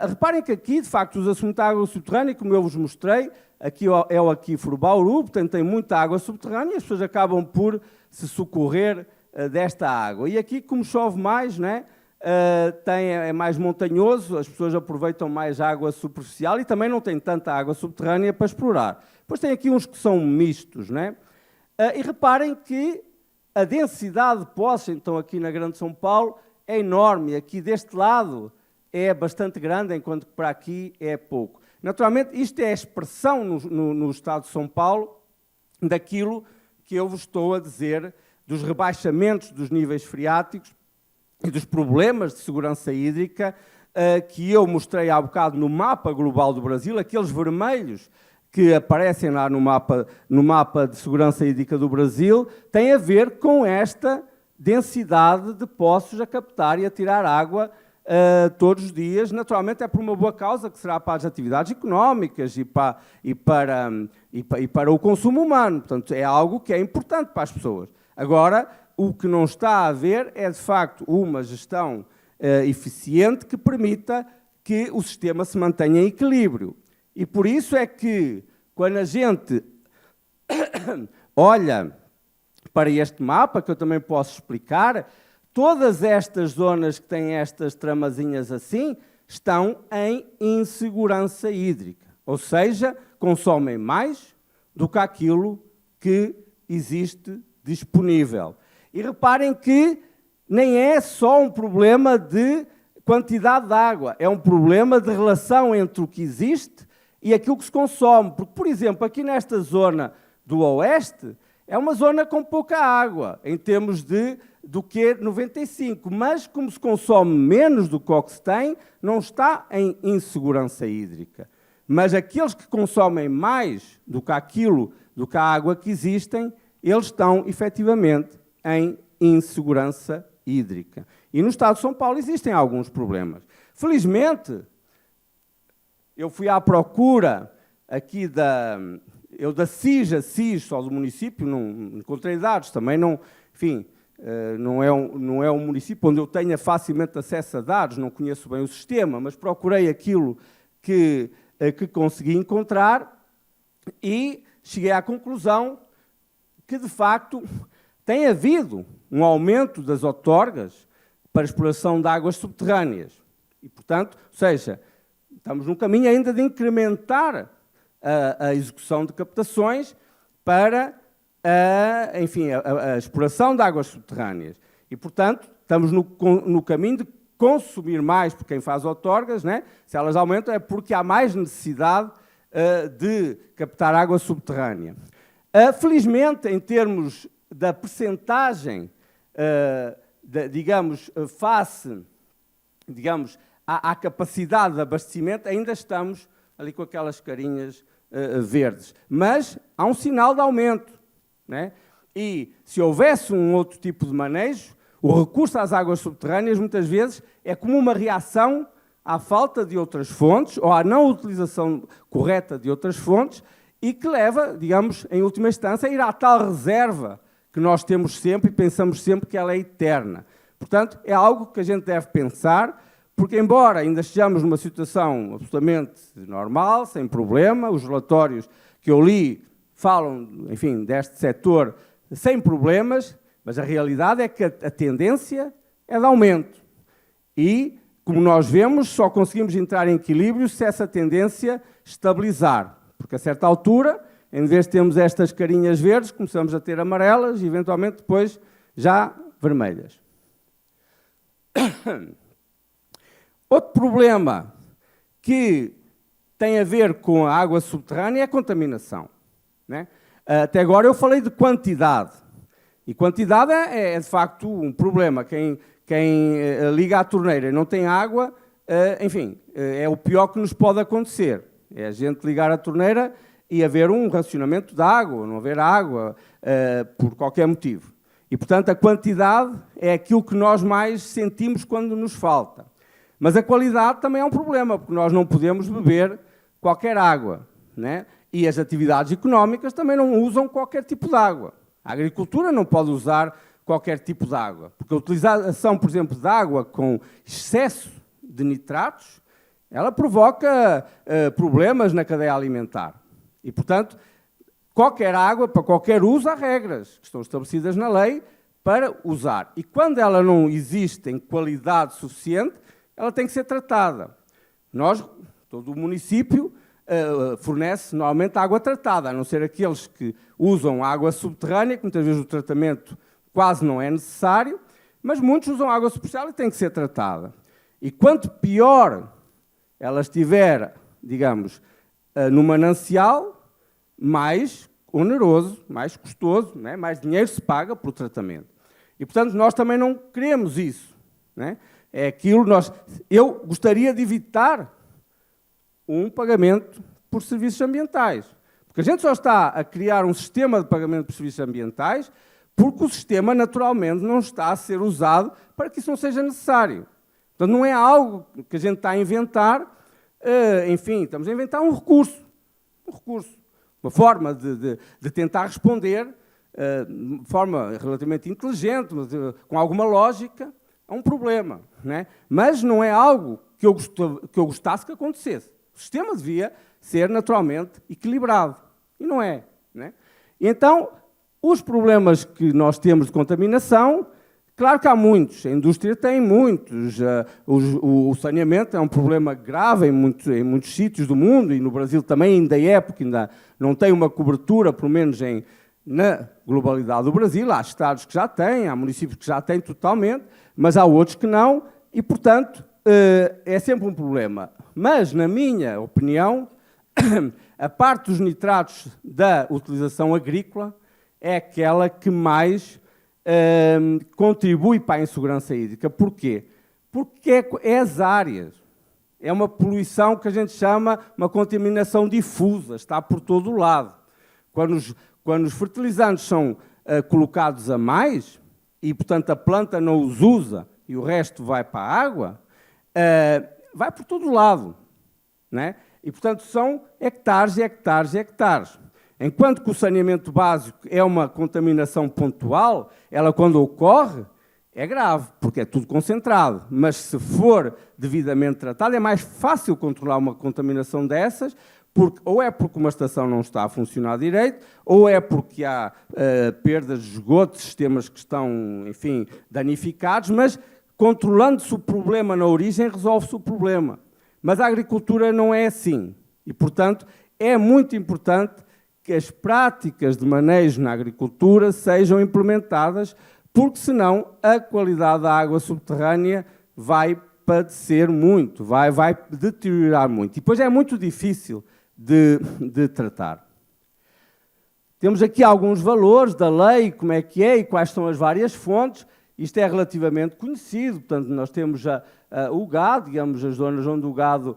Reparem que aqui, de facto, usa-se muita água subterrânea, como eu vos mostrei, aqui é o aquífero Bauru, portanto tem muita água subterrânea e as pessoas acabam por se socorrer desta água. E aqui, como chove mais, né, é mais montanhoso, as pessoas aproveitam mais água superficial e também não tem tanta água subterrânea para explorar. Depois tem aqui uns que são mistos, né? E reparem que a densidade de poços, então aqui na Grande São Paulo, é enorme. Aqui deste lado é bastante grande, enquanto que para aqui é pouco. Naturalmente, isto é a expressão no estado de São Paulo daquilo que eu vos estou a dizer, dos rebaixamentos dos níveis freáticos e dos problemas de segurança hídrica que eu mostrei há bocado no mapa global do Brasil, aqueles vermelhos que aparecem lá no mapa de segurança hídrica do Brasil, têm a ver com esta densidade de poços a captar e a tirar água todos os dias. Naturalmente é por uma boa causa, que será para as atividades económicas e para o consumo humano. Portanto, é algo que é importante para as pessoas. Agora, o que não está a haver é, de facto, uma gestão eficiente que permita que o sistema se mantenha em equilíbrio. E por isso é que, quando a gente olha para este mapa, que eu também posso explicar, todas estas zonas que têm estas tramazinhas assim, estão em insegurança hídrica. Ou seja, consomem mais do que aquilo que existe disponível. E reparem que nem é só um problema de quantidade de água, é um problema de relação entre o que existe e aquilo que se consome. Porque, por exemplo, aqui nesta zona do oeste, é uma zona com pouca água, em termos do Q 95, mas como se consome menos do que o que se tem, não está em insegurança hídrica. Mas aqueles que consomem mais do que a água que existem, eles estão, efetivamente, em insegurança hídrica. E no estado de São Paulo existem alguns problemas. Felizmente, eu fui à procura aqui da CIS, só do município, não encontrei dados, também não, enfim, não é um município onde eu tenha facilmente acesso a dados, não conheço bem o sistema, mas procurei aquilo que consegui encontrar e cheguei à conclusão que, de facto, tem havido um aumento das outorgas para exploração de águas subterrâneas. E, portanto, ou seja, estamos num caminho ainda de incrementar a execução de captações para a exploração de águas subterrâneas. E, portanto, estamos no caminho de consumir mais por quem faz outorgas, né? Se elas aumentam é porque há mais necessidade de captar água subterrânea. Felizmente, em termos da percentagem, digamos, face, digamos, à capacidade de abastecimento, ainda estamos ali com aquelas carinhas verdes. Mas há um sinal de aumento, né? E se houvesse um outro tipo de manejo, o recurso às águas subterrâneas, muitas vezes, é como uma reação à falta de outras fontes ou à não utilização correta de outras fontes e que leva, digamos, em última instância, a ir à tal reserva que nós temos sempre e pensamos sempre que ela é eterna. Portanto, é algo que a gente deve pensar, porque embora ainda estejamos numa situação absolutamente normal, sem problema, os relatórios que eu li falam, enfim, deste setor sem problemas, mas a realidade é que a tendência é de aumento. E, como nós vemos, só conseguimos entrar em equilíbrio se essa tendência estabilizar. Porque a certa altura, em vez de termos estas carinhas verdes, começamos a ter amarelas e, eventualmente, depois já vermelhas. Outro problema que tem a ver com a água subterrânea é a contaminação, né? Até agora eu falei de quantidade. E quantidade é de facto um problema. Quem liga à torneira e não tem água, enfim, é o pior que nos pode acontecer. É a gente ligar a torneira e haver um racionamento de água, não haver água, por qualquer motivo. E, portanto, a quantidade é aquilo que nós mais sentimos quando nos falta. Mas a qualidade também é um problema, porque nós não podemos beber qualquer água, né? E as atividades económicas também não usam qualquer tipo de água. A agricultura não pode usar qualquer tipo de água, porque a utilização, por exemplo, de água com excesso de nitratos, ela provoca problemas na cadeia alimentar. E, portanto, qualquer água, para qualquer uso, há regras que estão estabelecidas na lei para usar. E quando ela não existe em qualidade suficiente, ela tem que ser tratada. Todo o município, fornece normalmente água tratada, a não ser aqueles que usam água subterrânea, que muitas vezes o tratamento quase não é necessário, mas muitos usam água superficial e tem que ser tratada. E quanto pior ela estiver, digamos, no manancial, mais oneroso, mais custoso, né? Mais dinheiro se paga pelo tratamento. E, portanto, nós também não queremos isso, né? É aquilo eu gostaria de evitar um pagamento por serviços ambientais. Porque a gente só está a criar um sistema de pagamento por serviços ambientais porque o sistema, naturalmente, não está a ser usado para que isso não seja necessário. Portanto, não é algo que a gente está a inventar, enfim, estamos a inventar um recurso, uma forma de tentar responder de forma relativamente inteligente, mas com alguma lógica, a um problema, né? Mas não é algo que eu gostasse que acontecesse. O sistema devia ser naturalmente equilibrado, e não é, né? E então, os problemas que nós temos de contaminação, claro que há muitos, a indústria tem muitos, o saneamento é um problema grave em muitos sítios do mundo, e no Brasil também ainda é, porque ainda não tem uma cobertura, pelo menos na globalidade do Brasil. Há estados que já têm, há municípios que já têm totalmente, mas há outros que não, e, portanto, é sempre um problema. Mas, na minha opinião, a parte dos nitratos da utilização agrícola é aquela que mais contribui para a insegurança hídrica. Porquê? Porque é as áreas. É uma poluição que a gente chama uma contaminação difusa, está por todo o lado. Quando os fertilizantes são colocados a mais, e, portanto, a planta não os usa e o resto vai para a água, vai por todo o lado, né? E, portanto, são hectares e hectares e hectares. Enquanto que o saneamento básico é uma contaminação pontual, ela, quando ocorre, é grave, porque é tudo concentrado. Mas, se for devidamente tratado, é mais fácil controlar uma contaminação dessas, ou é porque uma estação não está a funcionar direito, ou é porque há perdas de esgoto, sistemas que estão, enfim, danificados, mas controlando-se o problema na origem, resolve-se o problema. Mas a agricultura não é assim. E, portanto, é muito importante que as práticas de manejo na agricultura sejam implementadas, porque senão a qualidade da água subterrânea vai padecer muito, vai deteriorar muito. E depois é muito difícil de tratar. Temos aqui alguns valores da lei, como é que é e quais são as várias fontes. Isto é relativamente conhecido, portanto, nós temos o gado, digamos, as zonas onde o gado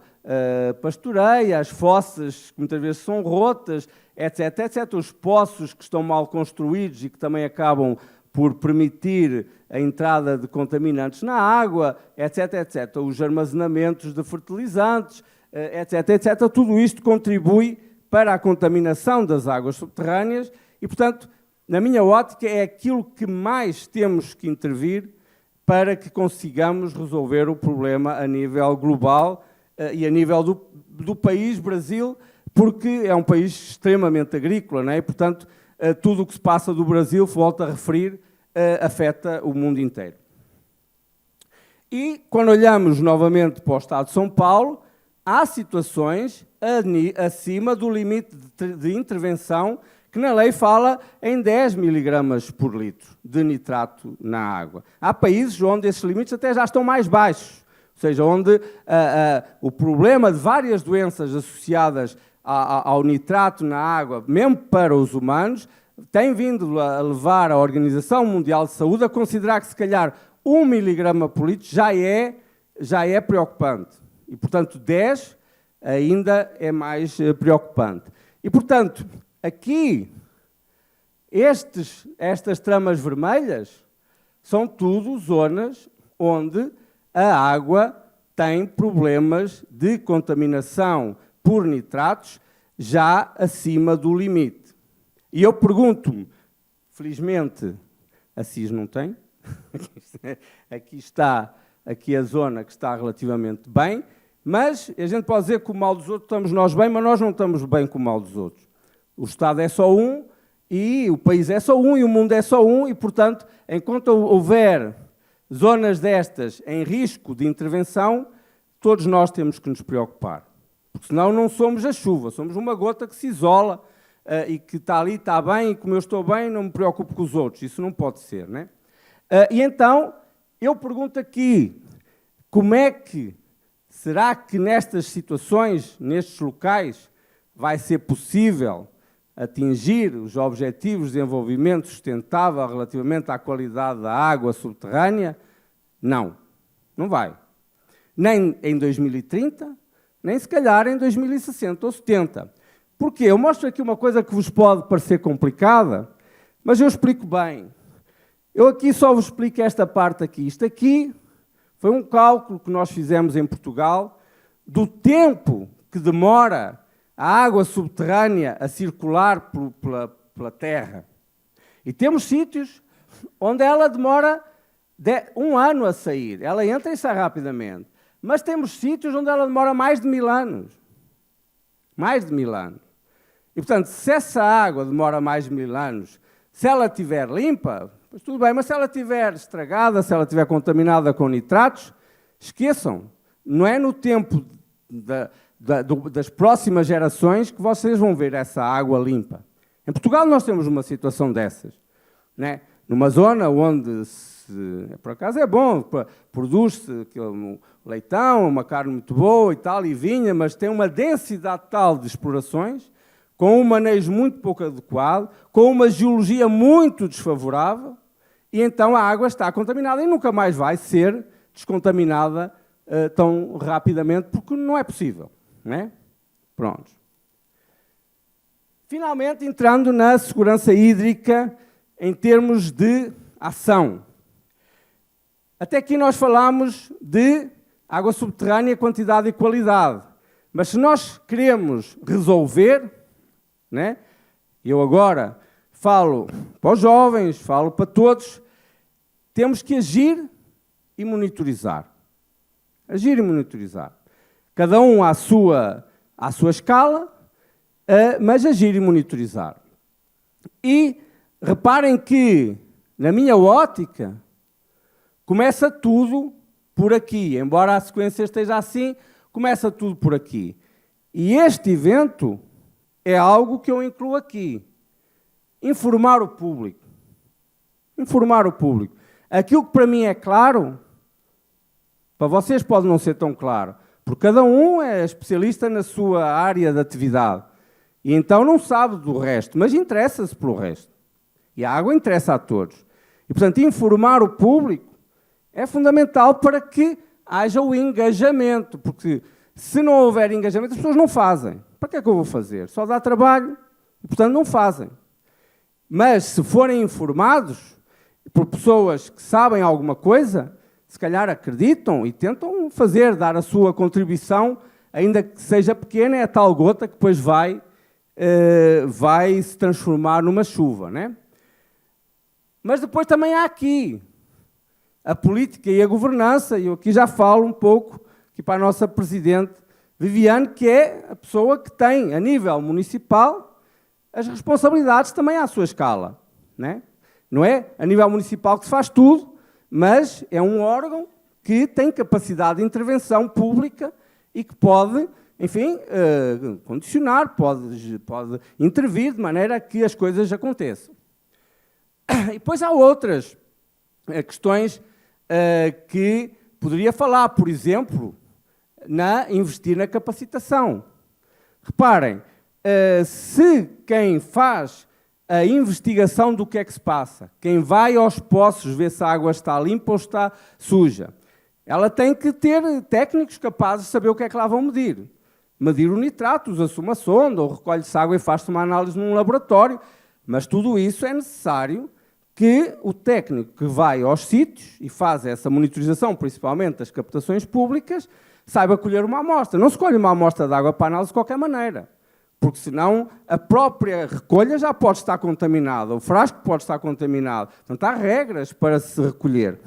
pastoreia, as fossas que muitas vezes são rotas, etc, etc. Os poços que estão mal construídos e que também acabam por permitir a entrada de contaminantes na água, etc, etc. Os armazenamentos de fertilizantes, etc, etc. Tudo isto contribui para a contaminação das águas subterrâneas e, portanto, na minha ótica, é aquilo que mais temos que intervir para que consigamos resolver o problema a nível global e a nível do país, Brasil, porque é um país extremamente agrícola, não é? E, portanto, tudo o que se passa do Brasil, volto a referir, afeta o mundo inteiro. E, quando olhamos novamente para o Estado de São Paulo, há situações acima do limite de intervenção que na lei fala em 10 miligramas por litro de nitrato na água. Há países onde esses limites até já estão mais baixos, ou seja, onde o problema de várias doenças associadas ao nitrato na água, mesmo para os humanos, tem vindo a levar a Organização Mundial de Saúde a considerar que, se calhar, 1 miligrama por litro já é preocupante. E, portanto, 10 ainda é mais preocupante. E, portanto, aqui, estas tramas vermelhas são tudo zonas onde a água tem problemas de contaminação por nitratos já acima do limite. E eu pergunto-me, felizmente, a CIS não tem, aqui a zona que está relativamente bem, mas a gente pode dizer que com o mal dos outros estamos nós bem, mas nós não estamos bem com o mal dos outros. O Estado é só um, e o país é só um, e o mundo é só um, e, portanto, enquanto houver zonas destas em risco de intervenção, todos nós temos que nos preocupar. Porque senão não somos a chuva, somos uma gota que se isola e que está ali, está bem, e como eu estou bem, não me preocupo com os outros. Isso não pode ser, não é? E então, eu pergunto aqui, como é que, será que nestas situações, nestes locais, vai ser possível atingir os objetivos de desenvolvimento sustentável relativamente à qualidade da água subterrânea? Não, não vai. Nem em 2030, nem se calhar em 2060 ou 70. Porquê? Eu mostro aqui uma coisa que vos pode parecer complicada, mas eu explico bem. Eu aqui só vos explico esta parte aqui. Isto aqui foi um cálculo que nós fizemos em Portugal do tempo que demora a água subterrânea a circular pela terra. E temos sítios onde ela demora 1 ano a sair. Ela entra e sai rapidamente. Mas temos sítios onde ela demora mais de 1000 anos. Mais de 1000 anos. E, portanto, se essa água demora mais de 1000 anos, se ela estiver limpa, pois tudo bem, mas se ela estiver estragada, se ela estiver contaminada com nitratos, esqueçam, não é no tempo das próximas gerações que vocês vão ver essa água limpa. Em Portugal nós temos uma situação dessas, né? Numa zona onde, por acaso é bom, produz-se um leitão, uma carne muito boa e tal, e vinha, mas tem uma densidade tal de explorações, com um manejo muito pouco adequado, com uma geologia muito desfavorável, e então a água está contaminada e nunca mais vai ser descontaminada tão rapidamente, porque não é possível, não é? Pronto. Finalmente, entrando na segurança hídrica em termos de ação. Até aqui nós falamos de água subterrânea, quantidade e qualidade. Mas se nós queremos resolver, né? Eu agora falo para os jovens, falo para todos, temos que agir e monitorizar. Agir e monitorizar. Cada um à sua escala, mas agir e monitorizar. E reparem que, na minha ótica, começa tudo por aqui. Embora a sequência esteja assim, começa tudo por aqui. E este evento é algo que eu incluo aqui. Informar o público. Informar o público. Aquilo que para mim é claro, para vocês pode não ser tão claro, porque cada um é especialista na sua área de atividade. E então não sabe do resto, mas interessa-se pelo resto. E a água interessa a todos. E, portanto, informar o público é fundamental para que haja o engajamento, porque se não houver engajamento, as pessoas não fazem. Para que é que eu vou fazer? Só dá trabalho e, portanto, não fazem. Mas, se forem informados por pessoas que sabem alguma coisa, se calhar acreditam e tentam fazer, dar a sua contribuição, ainda que seja pequena, é a tal gota que depois vai se transformar numa chuva, né? Mas depois também há aqui a política e a governança, e eu aqui já falo um pouco aqui para a nossa Presidente Viviane, que é a pessoa que tem, a nível municipal, as responsabilidades também à sua escala, né? Não é a nível municipal que se faz tudo, mas é um órgão que tem capacidade de intervenção pública e que pode, enfim, condicionar, pode intervir de maneira a que as coisas aconteçam. E depois há outras questões que poderia falar, por exemplo, investir na capacitação. Reparem, se quem faz a investigação do que é que se passa. Quem vai aos poços ver se a água está limpa ou está suja. Ela tem que ter técnicos capazes de saber o que é que lá vão medir. Medir o nitrato, usa-se uma sonda, ou recolhe-se água e faz-se uma análise num laboratório. Mas tudo isso é necessário que o técnico que vai aos sítios e faz essa monitorização, principalmente das captações públicas, saiba colher uma amostra. Não se colhe uma amostra de água para análise de qualquer maneira. Porque senão a própria recolha já pode estar contaminada, o frasco pode estar contaminado. Portanto, há regras para se recolher.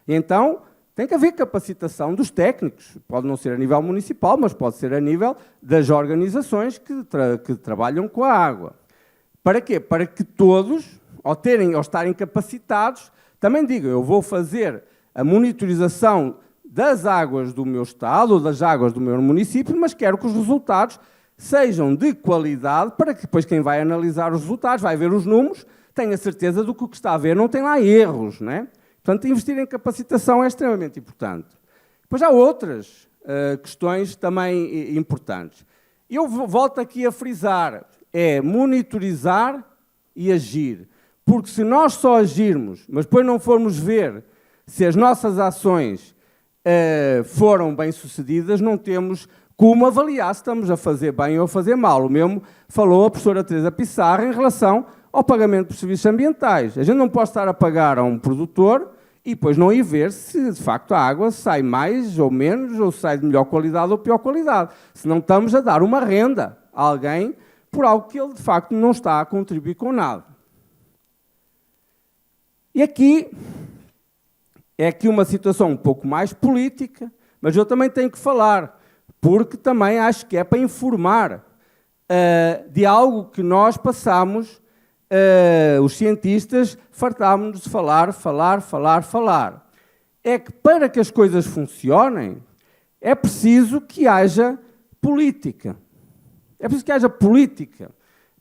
E então, tem que haver capacitação dos técnicos. Pode não ser a nível municipal, mas pode ser a nível das organizações que trabalham com a água. Para quê? Para que todos, ao estarem capacitados, também digam, eu vou fazer a monitorização das águas do meu estado ou das águas do meu município, mas quero que os resultados sejam de qualidade para que depois quem vai analisar os resultados, vai ver os números, tenha certeza do que o que está a ver não tem lá erros, não é? Portanto, investir em capacitação é extremamente importante. Depois há outras questões também importantes. Eu volto aqui a frisar, é monitorizar e agir. Porque se nós só agirmos, mas depois não formos ver se as nossas ações foram bem-sucedidas, não temos como avaliar se estamos a fazer bem ou a fazer mal. O mesmo falou a professora Teresa Pissarra em relação ao pagamento por serviços ambientais. A gente não pode estar a pagar a um produtor e depois não ir ver se, de facto, a água sai mais ou menos, ou sai de melhor qualidade ou pior qualidade. Senão estamos a dar uma renda a alguém por algo que ele, de facto, não está a contribuir com nada. E aqui é aqui uma situação um pouco mais política, mas eu também tenho que falar, porque também acho que é para informar de algo que nós passamos, os cientistas fartámos-nos de falar. É que para que as coisas funcionem, é preciso que haja política. É preciso que haja política.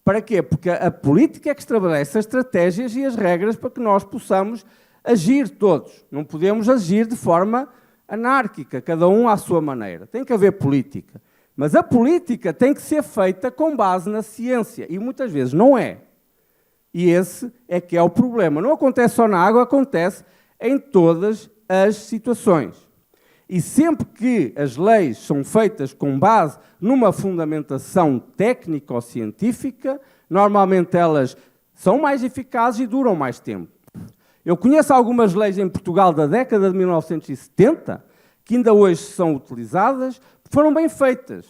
Para quê? Porque a política é que estabelece as estratégias e as regras para que nós possamos agir todos. Não podemos agir de forma anárquica, cada um à sua maneira. Tem que haver política. Mas a política tem que ser feita com base na ciência. E muitas vezes não é. E esse é que é o problema. Não acontece só na água, acontece em todas as situações. E sempre que as leis são feitas com base numa fundamentação técnico-científica, normalmente elas são mais eficazes e duram mais tempo. Eu conheço algumas leis em Portugal da década de 1970 que ainda hoje são utilizadas, foram bem feitas.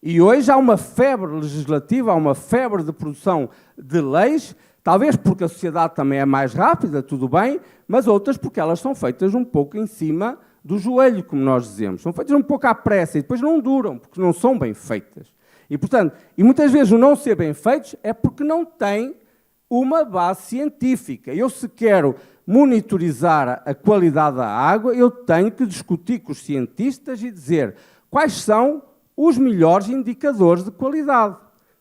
E hoje há uma febre legislativa, há uma febre de produção de leis, talvez porque a sociedade também é mais rápida, tudo bem, mas outras porque elas são feitas um pouco em cima do joelho, como nós dizemos. São feitas um pouco à pressa e depois não duram, porque não são bem feitas. E, portanto, muitas vezes o não ser bem feitos é porque não tem uma base científica. Eu, se quero monitorizar a qualidade da água, eu tenho que discutir com os cientistas e dizer quais são os melhores indicadores de qualidade,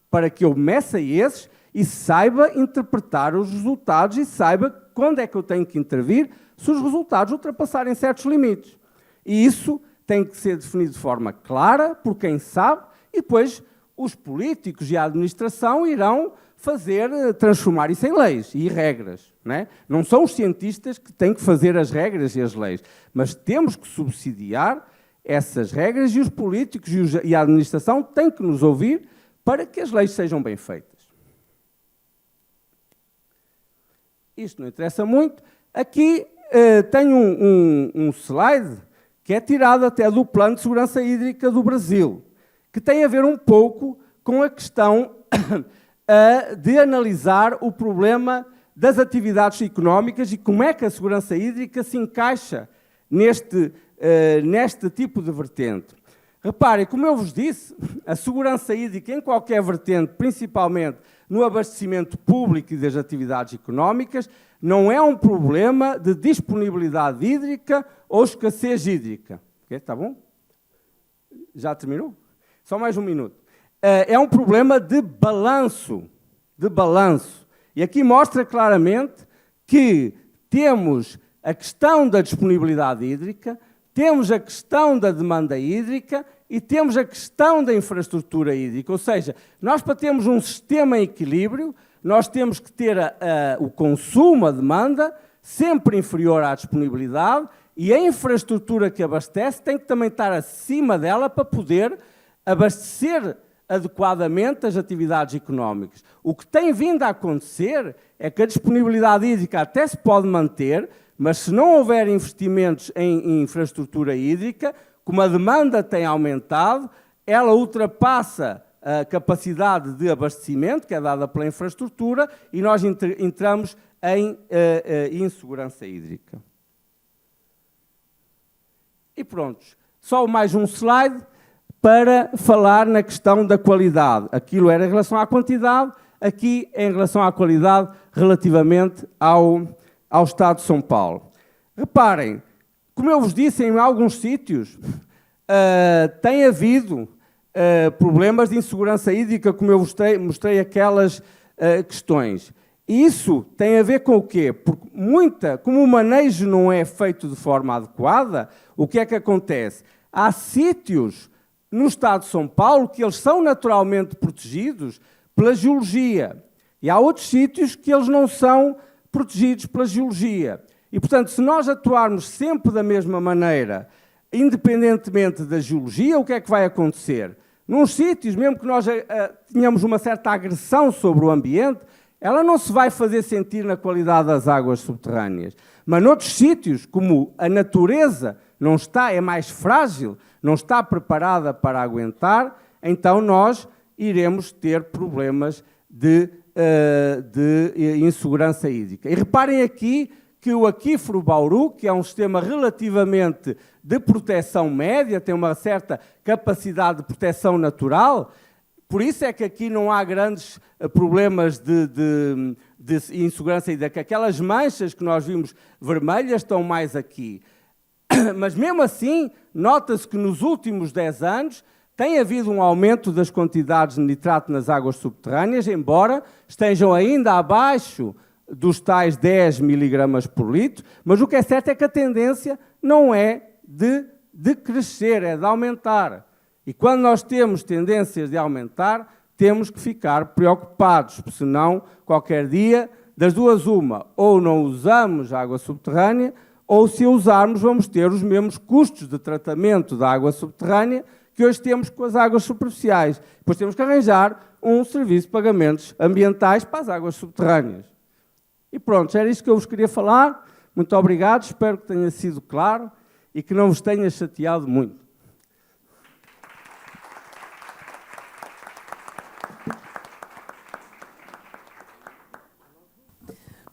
para que eu meça esses e saiba interpretar os resultados e saiba quando é que eu tenho que intervir se os resultados ultrapassarem certos limites. E isso tem que ser definido de forma clara, por quem sabe, e depois os políticos e a administração irão transformar isso em leis e regras. Não é? Não são os cientistas que têm que fazer as regras e as leis, mas temos que subsidiar essas regras e os políticos e a administração têm que nos ouvir para que as leis sejam bem feitas. Isto não interessa muito. Aqui tenho um slide que é tirado até do Plano de Segurança Hídrica do Brasil, que tem a ver um pouco com a questão de analisar o problema das atividades económicas e como é que a segurança hídrica se encaixa neste tipo de vertente. Reparem, como eu vos disse, a segurança hídrica em qualquer vertente, principalmente no abastecimento público e das atividades económicas, não é um problema de disponibilidade hídrica ou escassez hídrica. Está bom? Já terminou? Só mais um minuto. É um problema de balanço. E aqui mostra claramente que temos a questão da disponibilidade hídrica, temos a questão da demanda hídrica e temos a questão da infraestrutura hídrica. Ou seja, nós para termos um sistema em equilíbrio, nós temos que ter o consumo, a demanda, sempre inferior à disponibilidade, e a infraestrutura que abastece tem que também estar acima dela para poder abastecer adequadamente as atividades económicas. O que tem vindo a acontecer é que a disponibilidade hídrica até se pode manter, mas se não houver investimentos em infraestrutura hídrica, como a demanda tem aumentado, ela ultrapassa a capacidade de abastecimento, que é dada pela infraestrutura, e nós entramos em insegurança hídrica. E pronto, só mais um slide para falar na questão da qualidade. Aquilo era em relação à quantidade, aqui é em relação à qualidade relativamente ao Estado de São Paulo. Reparem, como eu vos disse, em alguns sítios tem havido problemas de insegurança hídrica, como eu mostrei aquelas questões. E isso tem a ver com o quê? Porque como o manejo não é feito de forma adequada, o que é que acontece? Há sítios no Estado de São Paulo que eles são naturalmente protegidos pela geologia. E há outros sítios que eles não são protegidos pela geologia. E, portanto, se nós atuarmos sempre da mesma maneira, independentemente da geologia, o que é que vai acontecer? Nos sítios, mesmo que nós tenhamos uma certa agressão sobre o ambiente, ela não se vai fazer sentir na qualidade das águas subterrâneas. Mas noutros sítios, como a natureza não está, é mais frágil, não está preparada para aguentar, então nós iremos ter problemas de insegurança hídrica. E reparem aqui que o aquífero Bauru, que é um sistema relativamente de proteção média, tem uma certa capacidade de proteção natural, por isso é que aqui não há grandes problemas de insegurança hídrica. Aquelas manchas que nós vimos vermelhas estão mais aqui. Mas mesmo assim, nota-se que nos últimos 10 anos tem havido um aumento das quantidades de nitrato nas águas subterrâneas, embora estejam ainda abaixo dos tais 10 miligramas por litro, mas o que é certo é que a tendência não é de crescer, é de aumentar. E quando nós temos tendências de aumentar, temos que ficar preocupados, porque senão, qualquer dia, das duas uma, ou não usamos água subterrânea, ou se a usarmos vamos ter os mesmos custos de tratamento da água subterrânea que hoje temos com as águas superficiais. Depois temos que arranjar um serviço de pagamentos ambientais para as águas subterrâneas. E pronto, era isto que eu vos queria falar. Muito obrigado, espero que tenha sido claro e que não vos tenha chateado muito.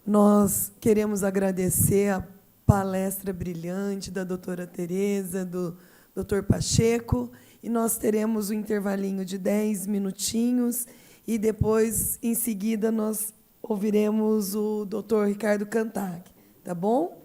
Nós queremos agradecer a palestra brilhante da doutora Tereza, do doutor Pacheco, e nós teremos um intervalinho de 10 minutinhos, e depois, em seguida, nós ouviremos o doutor Ricardo Cantag, tá bom?